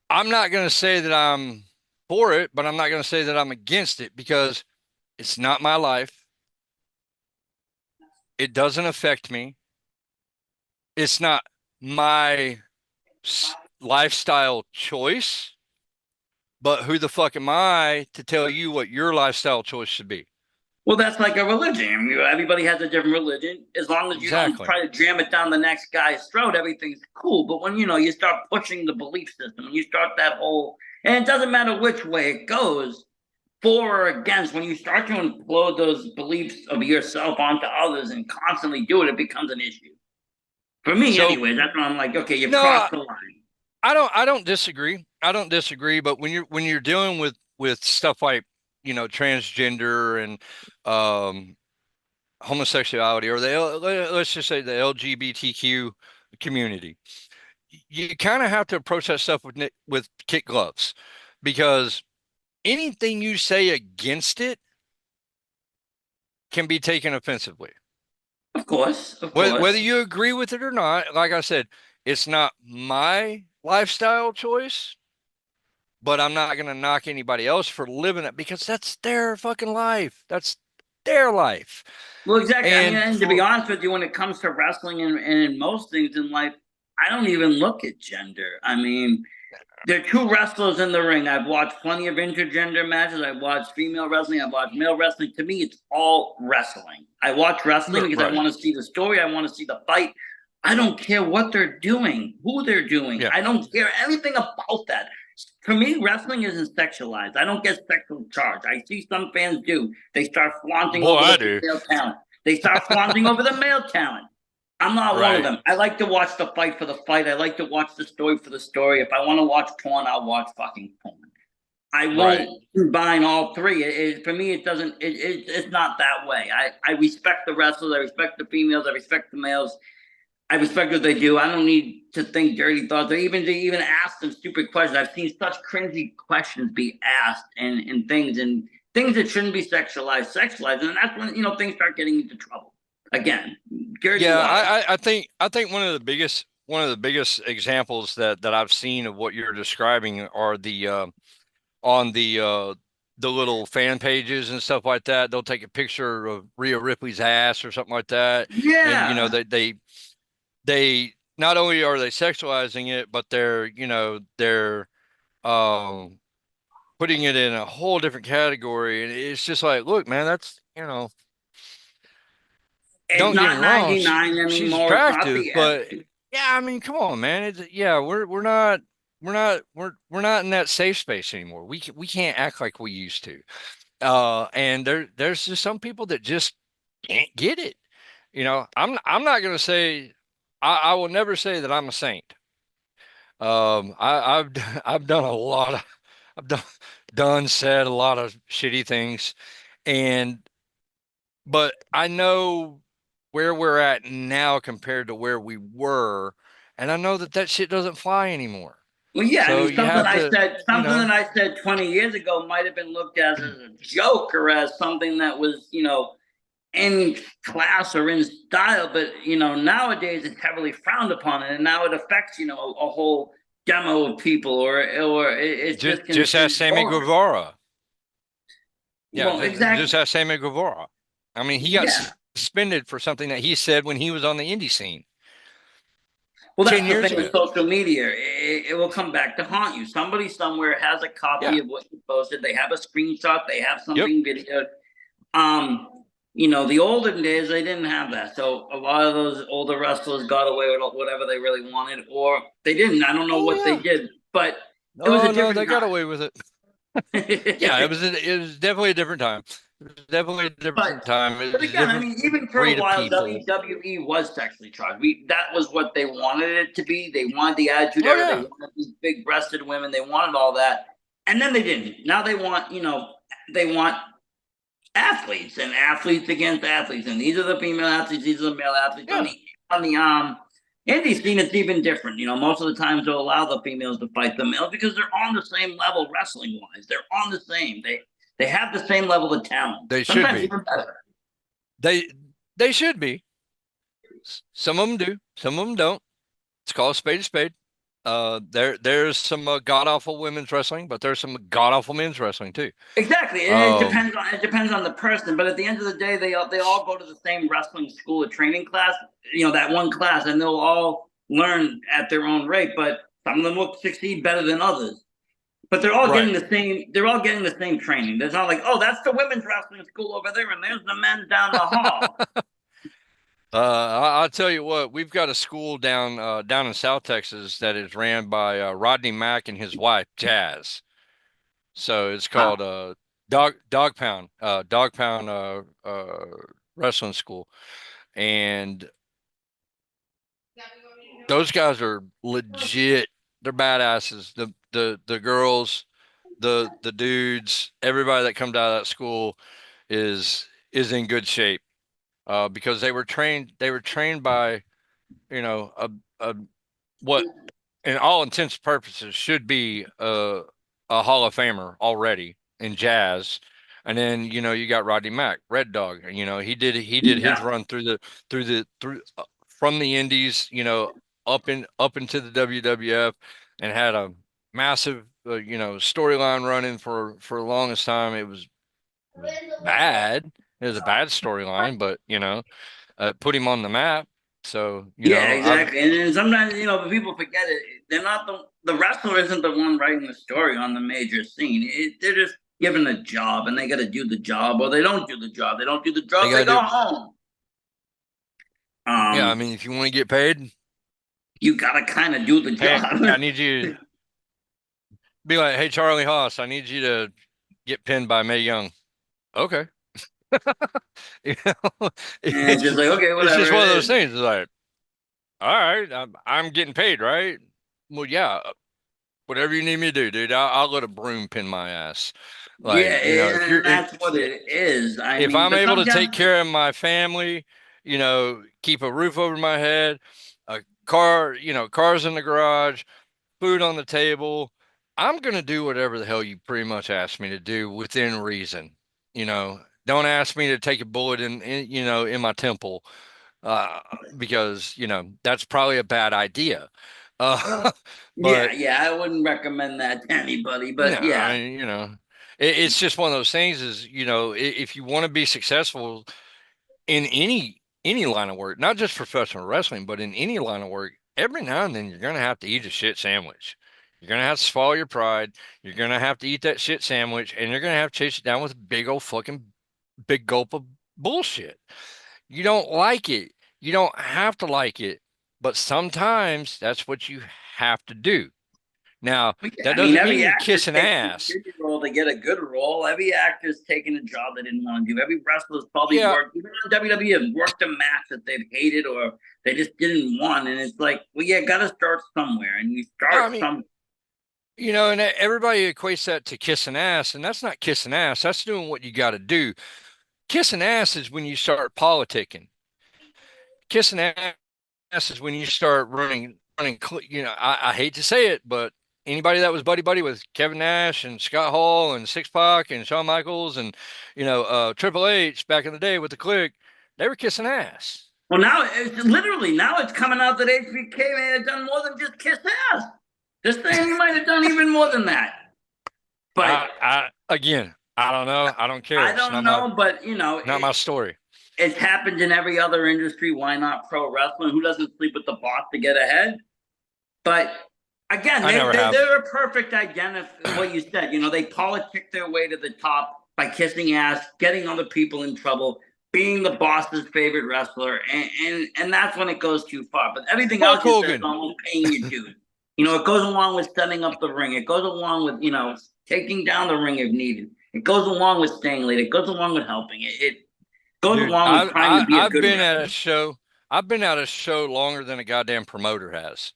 I'm not going to say that I'm for it, but I'm not going to say that I'm against it because it's not my life. It doesn't affect me. It's not my lifestyle choice, but who the fuck am I to tell you what your lifestyle choice should be? Well, that's like a religion. I mean, everybody has a different religion. As long as you don't Exactly. try to jam it down the next guy's throat, everything's cool. But when you start pushing the belief system, when you start that whole, and it doesn't matter which way it goes, for or against, when you start to implode those beliefs of yourself onto others and constantly do it, it becomes an issue. For me, So anyway, that's when I'm like, okay, you've no, crossed the line. I don't disagree. I don't disagree, but when you're dealing with stuff like, transgender and um homosexuality or let's just say the LGBTQ community, you kind of have to approach that stuff with kid gloves because anything you say against it can be taken offensively. Of course, of Whether course. you agree with it or not, like I said, it's not my lifestyle choice, but I'm not going to knock anybody else for living it because that's their fucking life. That's their life. Well, exactly. I mean, And and to be for honest with you, when it comes to wrestling and in most things in life, I don't even look at gender. I mean, there are two wrestlers in the ring. I've watched plenty of intergender matches. I've watched female wrestling. I've watched male wrestling. To me, it's all wrestling. I watch wrestling because I right. want to see the story. I want to see the fight. I don't care what they're doing, who they're doing. Yeah. I don't care anything about that. For me, wrestling isn't sexualized. I don't get sexual charged. I see some fans do. They start flaunting Boy, over I the do. female talent. They start flaunting over the male talent. I'm not one of Right. them. I like to watch the fight for the fight. I like to watch the story for the story. If I want to watch porn, I'll watch fucking porn. I Right. won't combine all three. For me, it doesn't. It's not that way. I respect the wrestlers. I respect the females. I respect the males. I respect what they do. I don't need to think dirty thoughts or even to even ask them stupid questions. I've seen such cringy questions be asked and things that shouldn't be sexualized, and that's when things start getting into trouble. Again, dirty Yeah, water. I think one of the biggest examples that I've seen of what you're describing are on the little fan pages and stuff like that. They'll take a picture of Rhea Ripley's ass or something like that, and Yeah, they not only are they sexualizing it, but they're um putting it in a whole different category, and it's just like, look, man, that's it's don't get me not wrong, 99 she's anymore. It's not attractive, the but yeah, I mean, come on, man. Yeah, we're not in that safe space anymore. We can't act like we used to. And there's just some people that just can't get it. I'm not gonna say I will never say that I'm a saint. I've I've done a lot of I've done said a lot of shitty things, and but I know where we're at now compared to where we were, and I know that that shit doesn't fly anymore. Well, yeah, I So mean, you have to, something that I said 20 years ago might have been looked as a joke or as something that was, in class or in style, but nowadays it's heavily frowned upon, and now it affects a whole demo of people, or it's just Just ask considered Sammy boring. Guevara. Yeah, Well, just exactly. ask Sammy Guevara. I mean, he got Yeah. suspended for something that he said when he was on the indie scene Well, 10 that's the years thing with ago. social media. It will come back to haunt you. Somebody somewhere has a Yeah. copy of what you posted. They have a screenshot. They have Yep. something videoed. Um, the olden days they didn't have that, so a lot of those older wrestlers got away with whatever they really wanted, or they didn't. I don't know Oh what they yeah. did, but it was a Oh no, different they got away with it. Yeah, time. it was definitely a different time. It was definitely a but different time. It but was a again, I different mean, even for a breed of while, people. WWE was sexually charged. That was what they wanted it to be. They wanted the Attitude Oh Era. They yeah. wanted these big-breasted women. They wanted all that, and then they didn't. Now they want athletes and athletes against athletes, and these are the female athletes, these are the male athletes. On Yeah. the indie scene, it's even different. Most of the times they'll allow the females to fight the males because they're on the same level wrestling wise. They're on the same. They have the same level of talent. They should Sometimes be. even better. They they should be. Some of them do. Some of them don't. It's called a spade a spade. There's some god awful women's wrestling, but there's some god awful men's wrestling too. Exactly. Um, It depends on the person, but at the end of the day, they all go to the same wrestling school or training class. That one class, and they'll all learn at their own rate. But some of them will succeed better than others. But they're all right. getting the same. They're all getting the same training. There's not like, oh, that's the women's wrestling school over there, and there's the men down the hall. I'll tell you what, we've got a school down in South Texas that is ran by Rodney Mack and his wife, Jazz. So it's called Wow. Dog Pound Wrestling School. And those guys are legit. They're badasses. The girls, the dudes, everybody that comes out of that school is in good shape. Because they were trained by, a what in all intents and purposes should be a Hall of Famer already in jazz. And then, you got Rodney Mack, Red Dog. He did his Yeah. run through from the Indies, up into the WWF, and had a massive storyline running for the longest time. It was bad. It was a bad storyline, but put him on the map. So, Yeah, I've exactly. And then sometimes people forget it. They're not the wrestler isn't the one writing the story on the major scene. They're just given a job, and they got to do the job, or they don't do the job. They don't do the they job. They gotta go do. home. Yeah, I Um, mean, if you want to get paid, you got to kind of do the hey, I job. need you to be like, hey, Charlie Haas, I need you to get pinned by Mae Young. Okay. You know, And it's just like, okay, it's whatever just it one of those is. things. It's like, all right, I'm getting paid, right? Well, yeah, whatever you need me to do, dude. I'll let a broom pin my ass. Yeah, Like, if you're and that's what it is. I if mean, I'm but able to take sometimes, care of my family, keep a roof over my head, a car, cars in the garage, food on the table, I'm going to do whatever the hell you pretty much ask me to do within reason. Don't ask me to take a bullet in my temple, uh, because, that's probably a bad idea. yeah, But yeah, I wouldn't recommend that to anybody. no, But I yeah, mean, it's just one of those things is, if you want to be successful in any line of work, not just professional wrestling, but in any line of work, every now and then you're gonna have to eat a shit sandwich. You're gonna have to swallow your pride. You're gonna have to eat that shit sandwich, and you're gonna have to chase it down with a big old fucking big gulp of bullshit. You don't like it. You don't have to like it, but sometimes that's what you have to do. Now, yeah, that I mean, doesn't every mean you actor's kiss an taking a ass. shitty role to get a good role. Every actor's taking a job they didn't want to do. Every wrestler's probably Yeah, worked, even on WWE, have worked a match that they've hated or they just didn't want. And it's like, well, yeah, got to start somewhere, and you I start mean, some. and everybody equates that to kissing ass, and that's not kissing ass. That's doing what you got to do. Kissing ass is when you start politicking. Kissing ass is when you start running. I hate to say it, but anybody that was buddy with Kevin Nash and Scott Hall and Six Pac and Shawn Michaels and Triple H back in the day with the Click, they were kissing ass. Well, now it's literally now it's coming out that HBK may have done more than just kiss ass. This thing he might have done even more than that. But Again, I don't know. I don't care. I don't know, but not my story. It's happened in every other industry. Why not pro wrestling? Who doesn't sleep with the boss to get ahead? But again, they're a perfect identity. What you said, they politic their way to the top by kissing ass, getting other people in trouble, being the boss's favorite wrestler, and that's when it goes too far. But everything else is almost paying your dues. It goes along with setting up the ring. It goes along with taking down the ring if needed. It goes along with staying late. It goes along with helping. It goes along with trying to be a good wrestler. I've been at a show longer than a goddamn promoter has.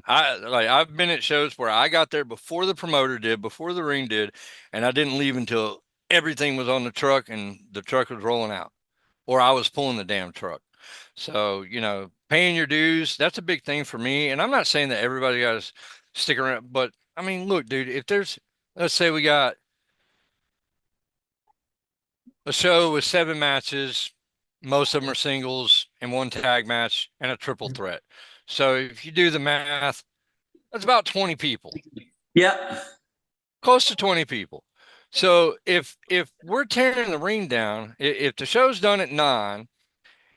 I've been at shows where I got there before the promoter did, before the ring did, and I didn't leave until everything was on the truck and the truck was rolling out, or I was pulling the damn truck. So, paying your dues, that's a big thing for me. And I'm not saying that everybody got to stick around, but I mean, look, dude, if let's say we got a show with 7 matches, most of them are singles and 1 tag match and a triple threat. So if you do the math, that's about 20 people. Yep. Close to 20 people. So if we're tearing the ring down, if the show's done at 9,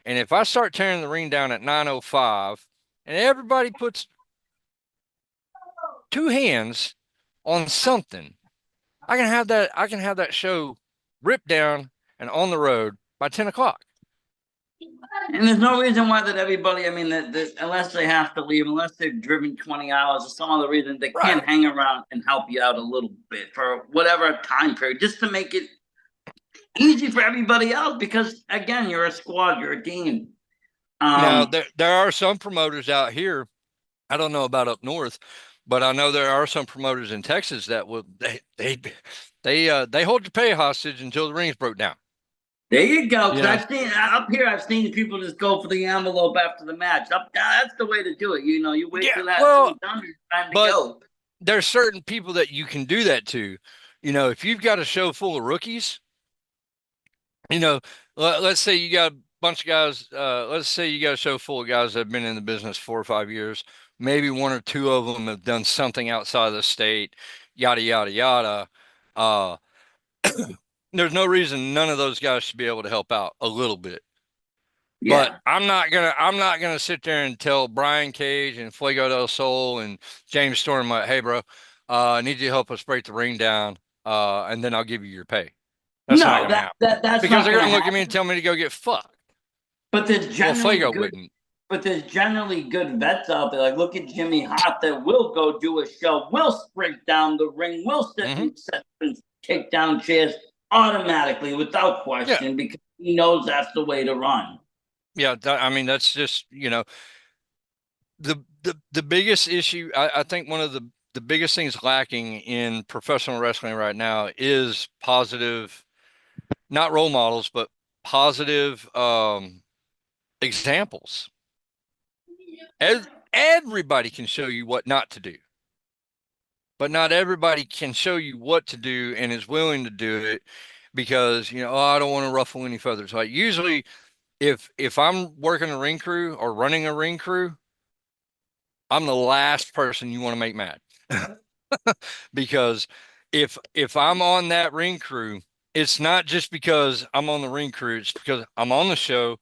and if I start tearing the ring down at 9:05, and everybody puts 2 hands on something, I can have that show ripped down and on the road by 10 o'clock. And there's no reason why that everybody, I mean, that unless they have to leave, unless they've driven 20 hours or some other reason, they can't hang around and help you out a little bit for whatever time period, just to make it easy for everybody else. Because again, you're a squad, you're a team. Now there are some promoters out here. I don't know about up north, but I know there are some promoters in Texas that will they hold your pay hostage until the ring's broke down. There you go. I've seen people just go for the envelope after the match. That's the way to do it. You wait till that's done, it's time to go. There's certain people that you can do that to. If you've got a show full of rookies, let's say you got a bunch of guys, let's say you got a show full of guys that have been in the business 4 or 5 years. Maybe 1 or 2 of them have done something outside of the state, yada, yada, yada. There's no reason none of those guys should be able to help out a little bit. Yeah. But I'm not gonna sit there and tell Brian Cage and Fuego del Sol and James Storm, hey bro, I need you to help us break the ring down, and then I'll give you your pay. That's not gonna happen. That's because they're gonna look at me and tell me to go get fucked. But there's generally good vets out there. Like, look at Jimmy Hart that will go do a show, will sprint down the ring, will sit and take down chairs automatically without question, because he knows that's the way to run. Yeah, I mean, that's just, the biggest issue, I think one of the biggest things lacking in professional wrestling right now is positive, not role models, but positive examples. Everybody can show you what not to do, but not everybody can show you what to do and is willing to do it because, I don't want to ruffle any feathers. Like, usually if I'm working a ring crew or running a ring crew, I'm the last person you want to make mad. Because if I'm on that ring crew, it's not just because I'm on the ring crew, it's because I'm on the show.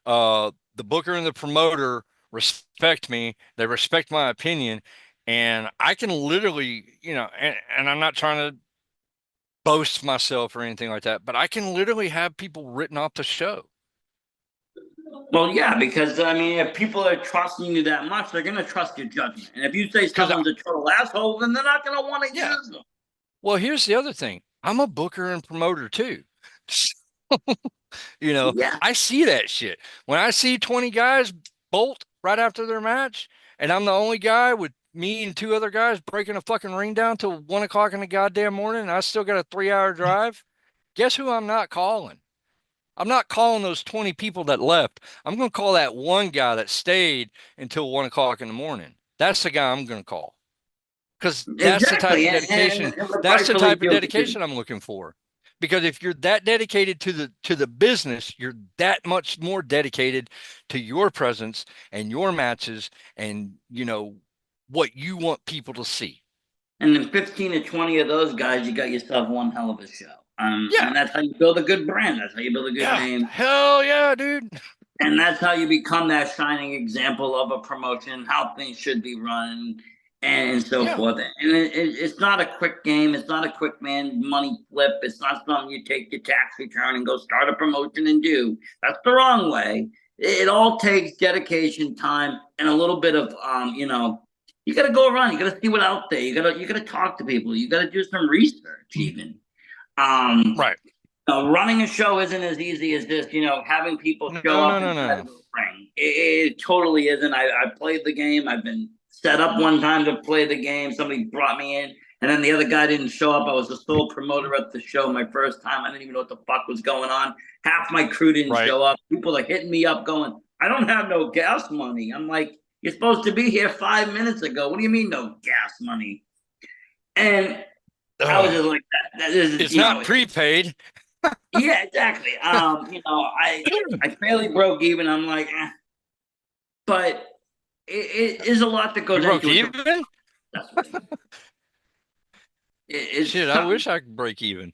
The booker and the promoter respect me, they respect my opinion, and I can literally, and I'm not trying to boast myself or anything like that, but I can literally have people written off the show. Well, yeah, because I mean, if people are trusting you that much, they're going to trust your judgment. And if you say someone's a total asshole, then they're not going to want to use them. Well, here's the other thing. I'm a booker and promoter too. I see that shit. When I see 20 guys bolt right after their match, and I'm the only guy with me and 2 other guys breaking a fucking ring down till 1 o'clock in the goddamn morning, and I still got a 3-hour drive, guess who I'm not calling? I'm not calling those 20 people that left. I'm going to call that one guy that stayed until 1 o'clock in the morning. That's the guy I'm going to call. because that's the type Exactly, of dedication. and That's the rightfully type of guilty. dedication I'm looking for. Because if you're that dedicated to the business, you're that much more dedicated to your presence and your matches and what you want people to see. And then 15 to 20 of those guys, you got yourself one hell of a show. Yeah, And that's how you build a good brand. That's how you build a good yeah, name. hell yeah, dude. And that's how you become that shining example of a promotion, how things should be run, and so Yeah, forth. And it's not a quick game. It's not a quick money flip. It's not something you take your tax return and go start a promotion and do. That's the wrong way. It all takes dedication, time, and a little bit of you got to go around. You got to see what's out there. You got to talk to people. You got to do some research, even. Um, right. Running a show isn't as easy as just having people No, show no, up no, and try to no. go ring. It totally isn't. I played the game. I've been set up one time to play the game. Somebody brought me in, and then the other guy didn't show up. I was the sole promoter at the show my first time. I didn't even know what the fuck was going on. Half my crew didn't Right. show up. People are hitting me up going, "I don't have no gas money." I'm like, "You're supposed to be here 5 minutes ago. What do you mean no gas money?" And I was just like, "That is, It's not prepaid. yeah, exactly. I barely broke even. I'm like, but it is a lot that You goes broke into it. even? That's what it's Shit, I something. wish I could break even.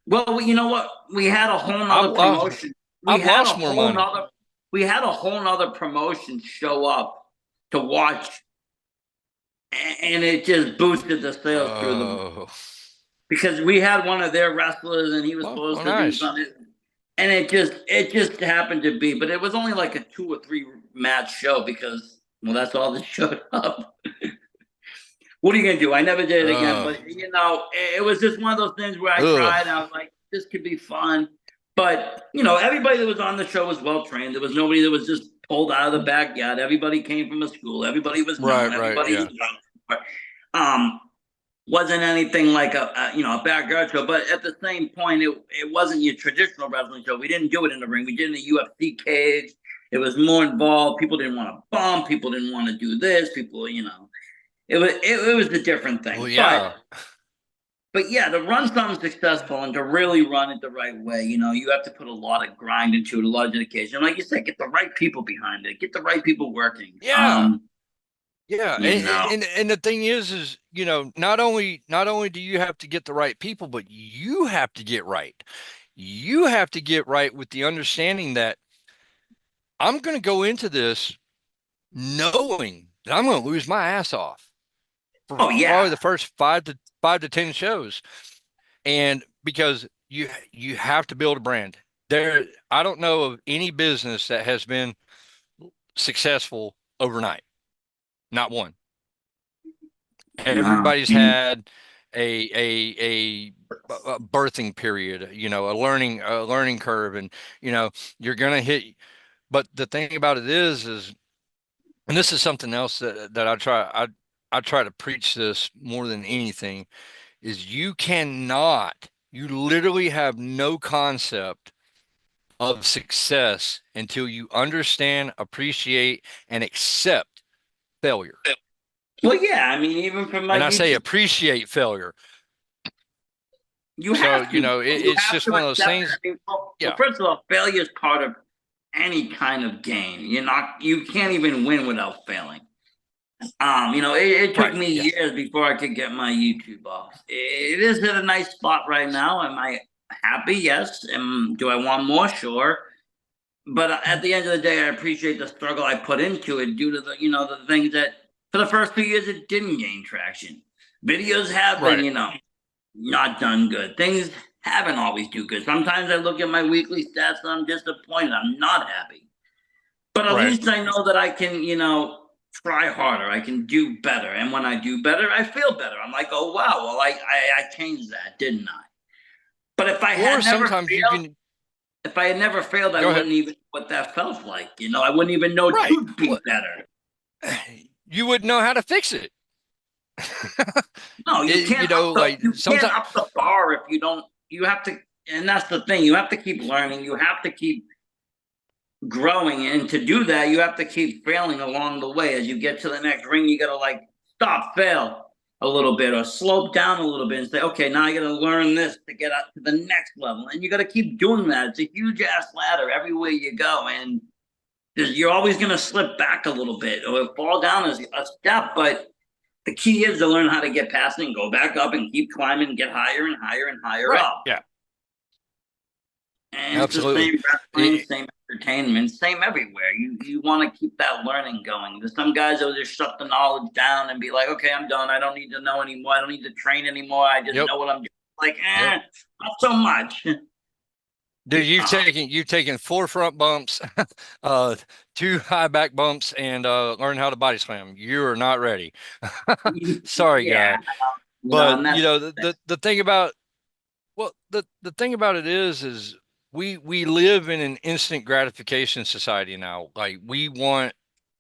Well, you know what? We had a whole I've nother lost, promotion. We I've had a lost more whole money. nother. We had a whole nother promotion show up to watch, and it just boosted the sales through the Oh, because we had one of their wrestlers, and he was supposed well, to do nice. something. And it just happened to be, but it was only like a 2 or 3 match show because that's all that showed up. What are you gonna do? I never did it again, Uh, but it was just one of those things where I ugh. tried and I was like, this could be fun. But everybody that was on the show was well trained. There was nobody that was just pulled out of the backyard. Everybody came from a school. Everybody was known. Right, Everybody yeah. was um wasn't anything like a backyard show, but at the same point, it wasn't your traditional wrestling show. We didn't do it in the ring. We did it in a UFC cage. It was more involved. People didn't want to bump. People didn't want to do this. People, it was a different Well, thing. yeah. But yeah, to run something successful and to really run it the right way, you have to put a lot of grind into it, a lot of dedication. And like you said, get the right people behind it, get the right people working. Yeah. Yeah. You know. And the thing is, not only do you have to get the right people, but you have to get right. You have to get right with the understanding that I'm going to go into this knowing that I'm going to lose my ass off for Oh probably yeah. the first 5 to 10 shows. And because you have to build a brand. I don't know of any business that has been successful overnight. Not one. No. Everybody's had a birthing period, a learning curve, and you're gonna hit. But the thing about it is, and this is something else that I try to preach this more than anything, is you literally have no concept of success until you understand, appreciate, and accept failure. Well, yeah. I mean, even from my And I say YouTube, appreciate failure. you So, have to. You it's have just to one of those accept it. things. I mean, well, Yeah. first of all, failure is part of any kind of game. You can't even win without failing. It took Right. me Yeah. years before I could get my YouTube off. It is at a nice spot right now. Am I happy? Yes. Do I want more? Sure. But at the end of the day, I appreciate the struggle I put into it due to the things that for the first 2 years it didn't gain traction. Videos have been, Right. not done good. Things haven't always do good. Sometimes I look at my weekly stats and I'm disappointed. I'm not happy. But at Right. least I know that I can, try harder. I can do better. And when I do better, I feel better. I'm like, oh wow, well I changed that, didn't I? But Or sometimes you can if I had never failed, I go ahead. wouldn't even know what that felt like. I wouldn't even know Right. to be better. You wouldn't know how to fix it. No, you can't like you can't sometimes. up the bar if you don't. You have to, and that's the thing. You have to keep learning. You have to keep growing, and to do that, you have to keep failing along the way. As you get to the next ring, you got to stop, fail. a little bit or slope down a little bit and say, okay, now I got to learn this to get up to the next level. And you got to keep doing that. It's a huge ass ladder everywhere you go. And you're always going to slip back a little bit or fall down as a step. But the key is to learn how to get past it and go back up and keep climbing and get higher and higher and higher Right. up. Yeah. And Absolutely. it's the same wrestling, same entertainment, same everywhere. You want to keep that learning going. There's some guys that will just shut the knowledge down and be like, okay, I'm done. I don't need to know anymore. I don't need to train anymore. I just Yep. know what I'm doing. Like, Yep. not so much. Dude, you've taken 4 front bumps, 2 high back bumps, and learn how to body slam. You are not ready. Sorry, Yeah, guy. and But that's the thing about the thing about it is we live in an instant gratification society now. Like we want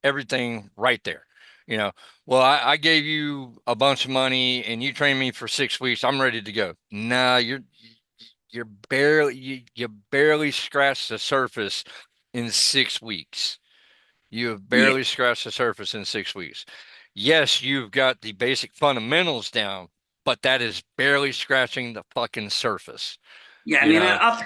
everything right there. You know, well, I gave you a bunch of money and you trained me for 6 weeks. I'm ready to go. Nah, you barely scratched the surface in 6 weeks. You have yeah. barely scratched the surface in 6 weeks. Yes, you've got the basic fundamentals down, but that is barely scratching the fucking surface. Yeah, I You mean, know? up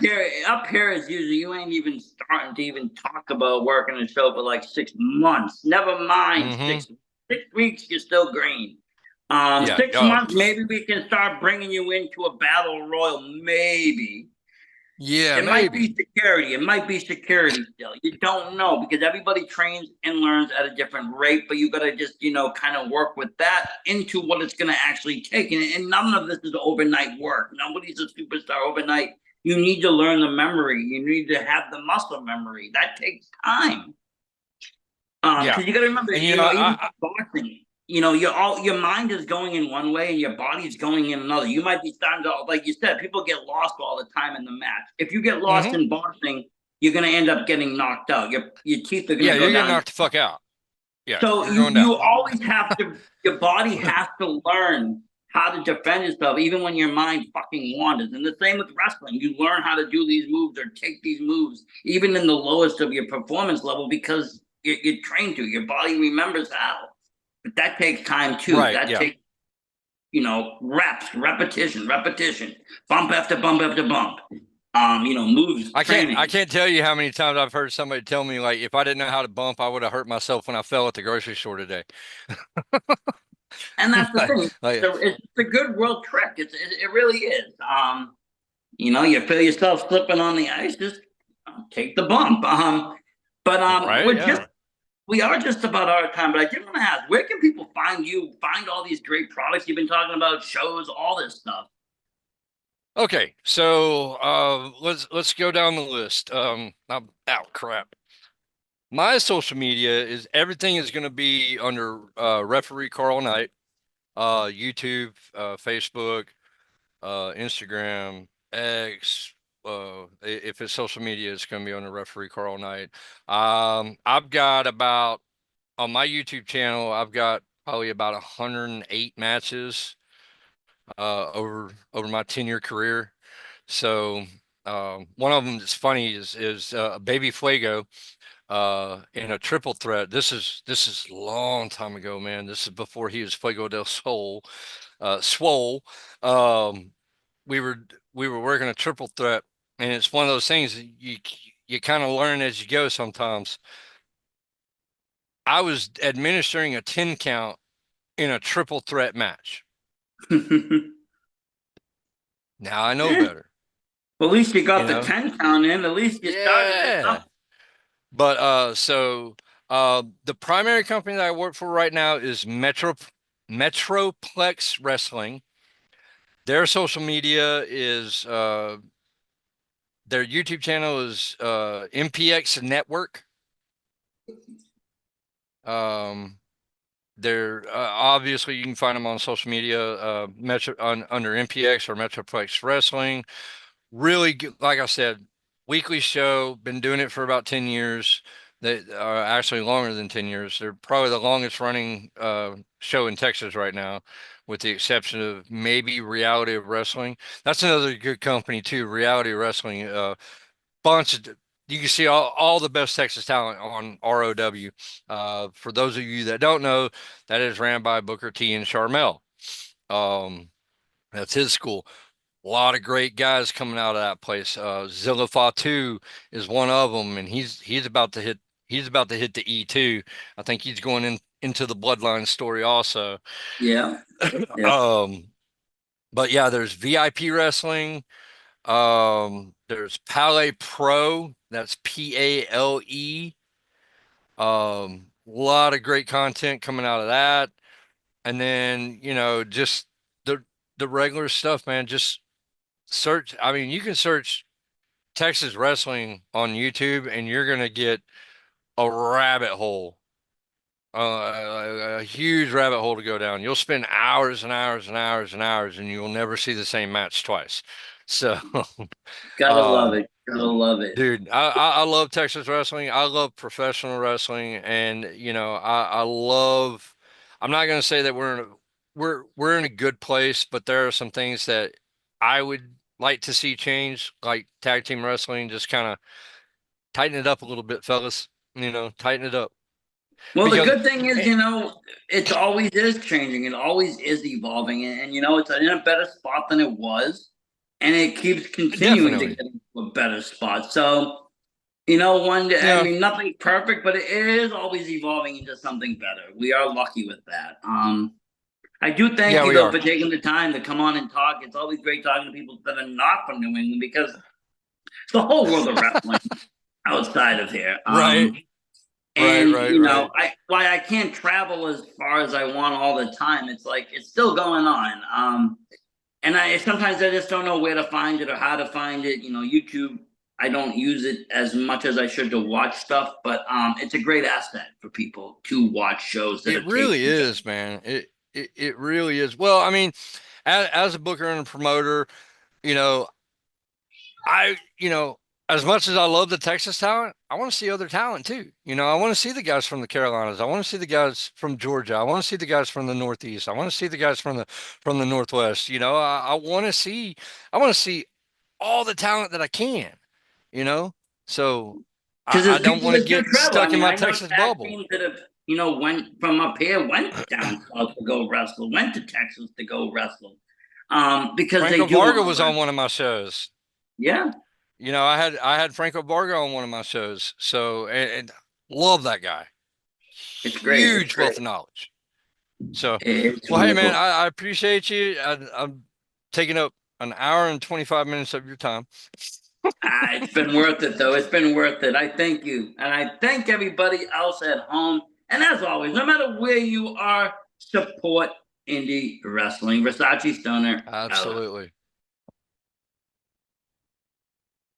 here is usually you ain't even starting to even talk about working a show for like 6 months. Never mind Mm-hmm. 6 weeks, you're still green. Yeah. 6 months, maybe we can start bringing you into a battle royal. Maybe Yeah, it might maybe. be security. It might be security still. You don't know because everybody trains and learns at a different rate. But you got to just kind of work with that into what it's going to actually take. And none of this is overnight work. Nobody's a superstar overnight. You need to learn the memory. You need to have the muscle memory. That takes time. Yeah. Because you got to remember, And even boxing, your mind is going in one way and your body's going in another. You might be starting to, like you said, people get lost all the time in the match. If you get lost mm-hmm. in boxing, you're going to end up getting knocked out. Your teeth are going Yeah, to go you're getting down. knocked the fuck out. Yeah, So you're you going down. you always have to. Your body has to learn how to defend itself, even when your mind fucking wanders. And the same with wrestling. You learn how to do these moves or take these moves, even in the lowest of your performance level, because you're trained to. Your body remembers how. But that takes time too. Right. That Yeah. takes reps, repetition, bump after bump after bump. Moves, training. I can't tell you how many times I've heard somebody tell me like if I didn't know how to bump, I would have hurt myself when I fell at the grocery store today. And that's the thing. Like, So it's a good world trick. It really is. You feel yourself slipping on the ice, just take the bump. But right? Yeah. we are just about out of time. But I did want to ask, where can people find you? Find all these great products you've been talking about, shows, all this stuff. Okay, so let's go down the list. Crap. My social media is everything is going to be under referee Carl Knight, YouTube, Facebook, Instagram, X. If it's social media, it's going to be under referee Carl Knight. I've got about on my YouTube channel, I've got probably about 108 matches over my 10-year career. So one of them that's funny is Baby Fuego in a triple threat. This is a long time ago, man. This is before he was Fuego del Sol, Swole. Um, we were working a triple threat, and it's one of those things that you kind of learn as you go sometimes. I was administering a 10 count in a triple threat match. Now I know better. Well, at least you You got the know? 10 count in. At least you started it Yeah. up. But the primary company that I work for right now is Metroplex Wrestling. Their social media is their YouTube channel is MPX Network. They're obviously you can find them on social media under MPX or Metroplex Wrestling. Really good, like I said, weekly show, been doing it for about 10 years. They are actually longer than 10 years. They're probably the longest running show in Texas right now, with the exception of maybe Reality of Wrestling. That's another good company too, Reality of Wrestling. Bunch of you can see all the best Texas talent on ROW. For those of you that don't know, that is ran by Booker T and Charmel. That's his school. A lot of great guys coming out of that place. Zilla Fatu is one of them, and he's about to hit the E2. I think he's going into the Bloodline story also. Yeah. Yeah. Um, but yeah, there's VIP wrestling. There's Pale Pro. That's Pale. A lot of great content coming out of that. And then, just the the regular stuff, man. Just search. I mean, you can search Texas wrestling on YouTube, and you're gonna get a rabbit hole, a huge rabbit hole to go down. You'll spend hours and hours and hours and hours, and you'll never see the same match twice. So, Gotta love um, it. Gotta love it. dude, I love Texas wrestling. I love professional wrestling, and I love. I'm not gonna say that we're in a good place, but there are some things that I would like to see change, like tag team wrestling. Just kind of tighten it up a little bit, fellas. Tighten it up Well, the because good thing is, it always is changing. It always is evolving. And it's in a better spot than it was. And it keeps continuing to definitely, get into a better spot. So, one day, I yeah, mean, nothing's perfect, but it is always evolving into something better. We are lucky with that. I do thank yeah, you, we though, are for taking the time to come on and talk. It's always great talking to people that are not from New England because it's the whole world of wrestling outside of here. right, right, And right, right. I can't travel as far as I want all the time. It's like it's still going on. And I sometimes I just don't know where to find it or how to find it. YouTube. I don't use it as much as I should to watch stuff, but it's a great asset for people to watch shows that It are really taking is, man. It really is. Well, I mean, as a booker and a promoter, you know, I, as much as I love the Texas talent, I want to see other talent too. I want to see the guys from the Carolinas. I want to see the guys from Georgia. I want to see the guys from the Northeast. I want to see the guys from the Northwest. I want to see all the talent that I can, you know? So because I there's don't people want to that do get travel. I stuck in mean, my I know Texas tag bubble. teams that have went from up here, went down south to go wrestle, went to Texas to go wrestle, because they Franco do want Varga to was learn. on one of my shows. Yeah, I had Franco Varga on one of my shows. So and love that guy. it's great. It's Huge wealth great. of knowledge. So, It's well, hey man, wonderful. I appreciate you. I'm taking up an hour and 25 minutes of your time. It's been worth it, though. It's been worth it. I thank you. And I thank everybody else at home. And as always, no matter where you are, support indie wrestling. Versace Stoner out. Absolutely.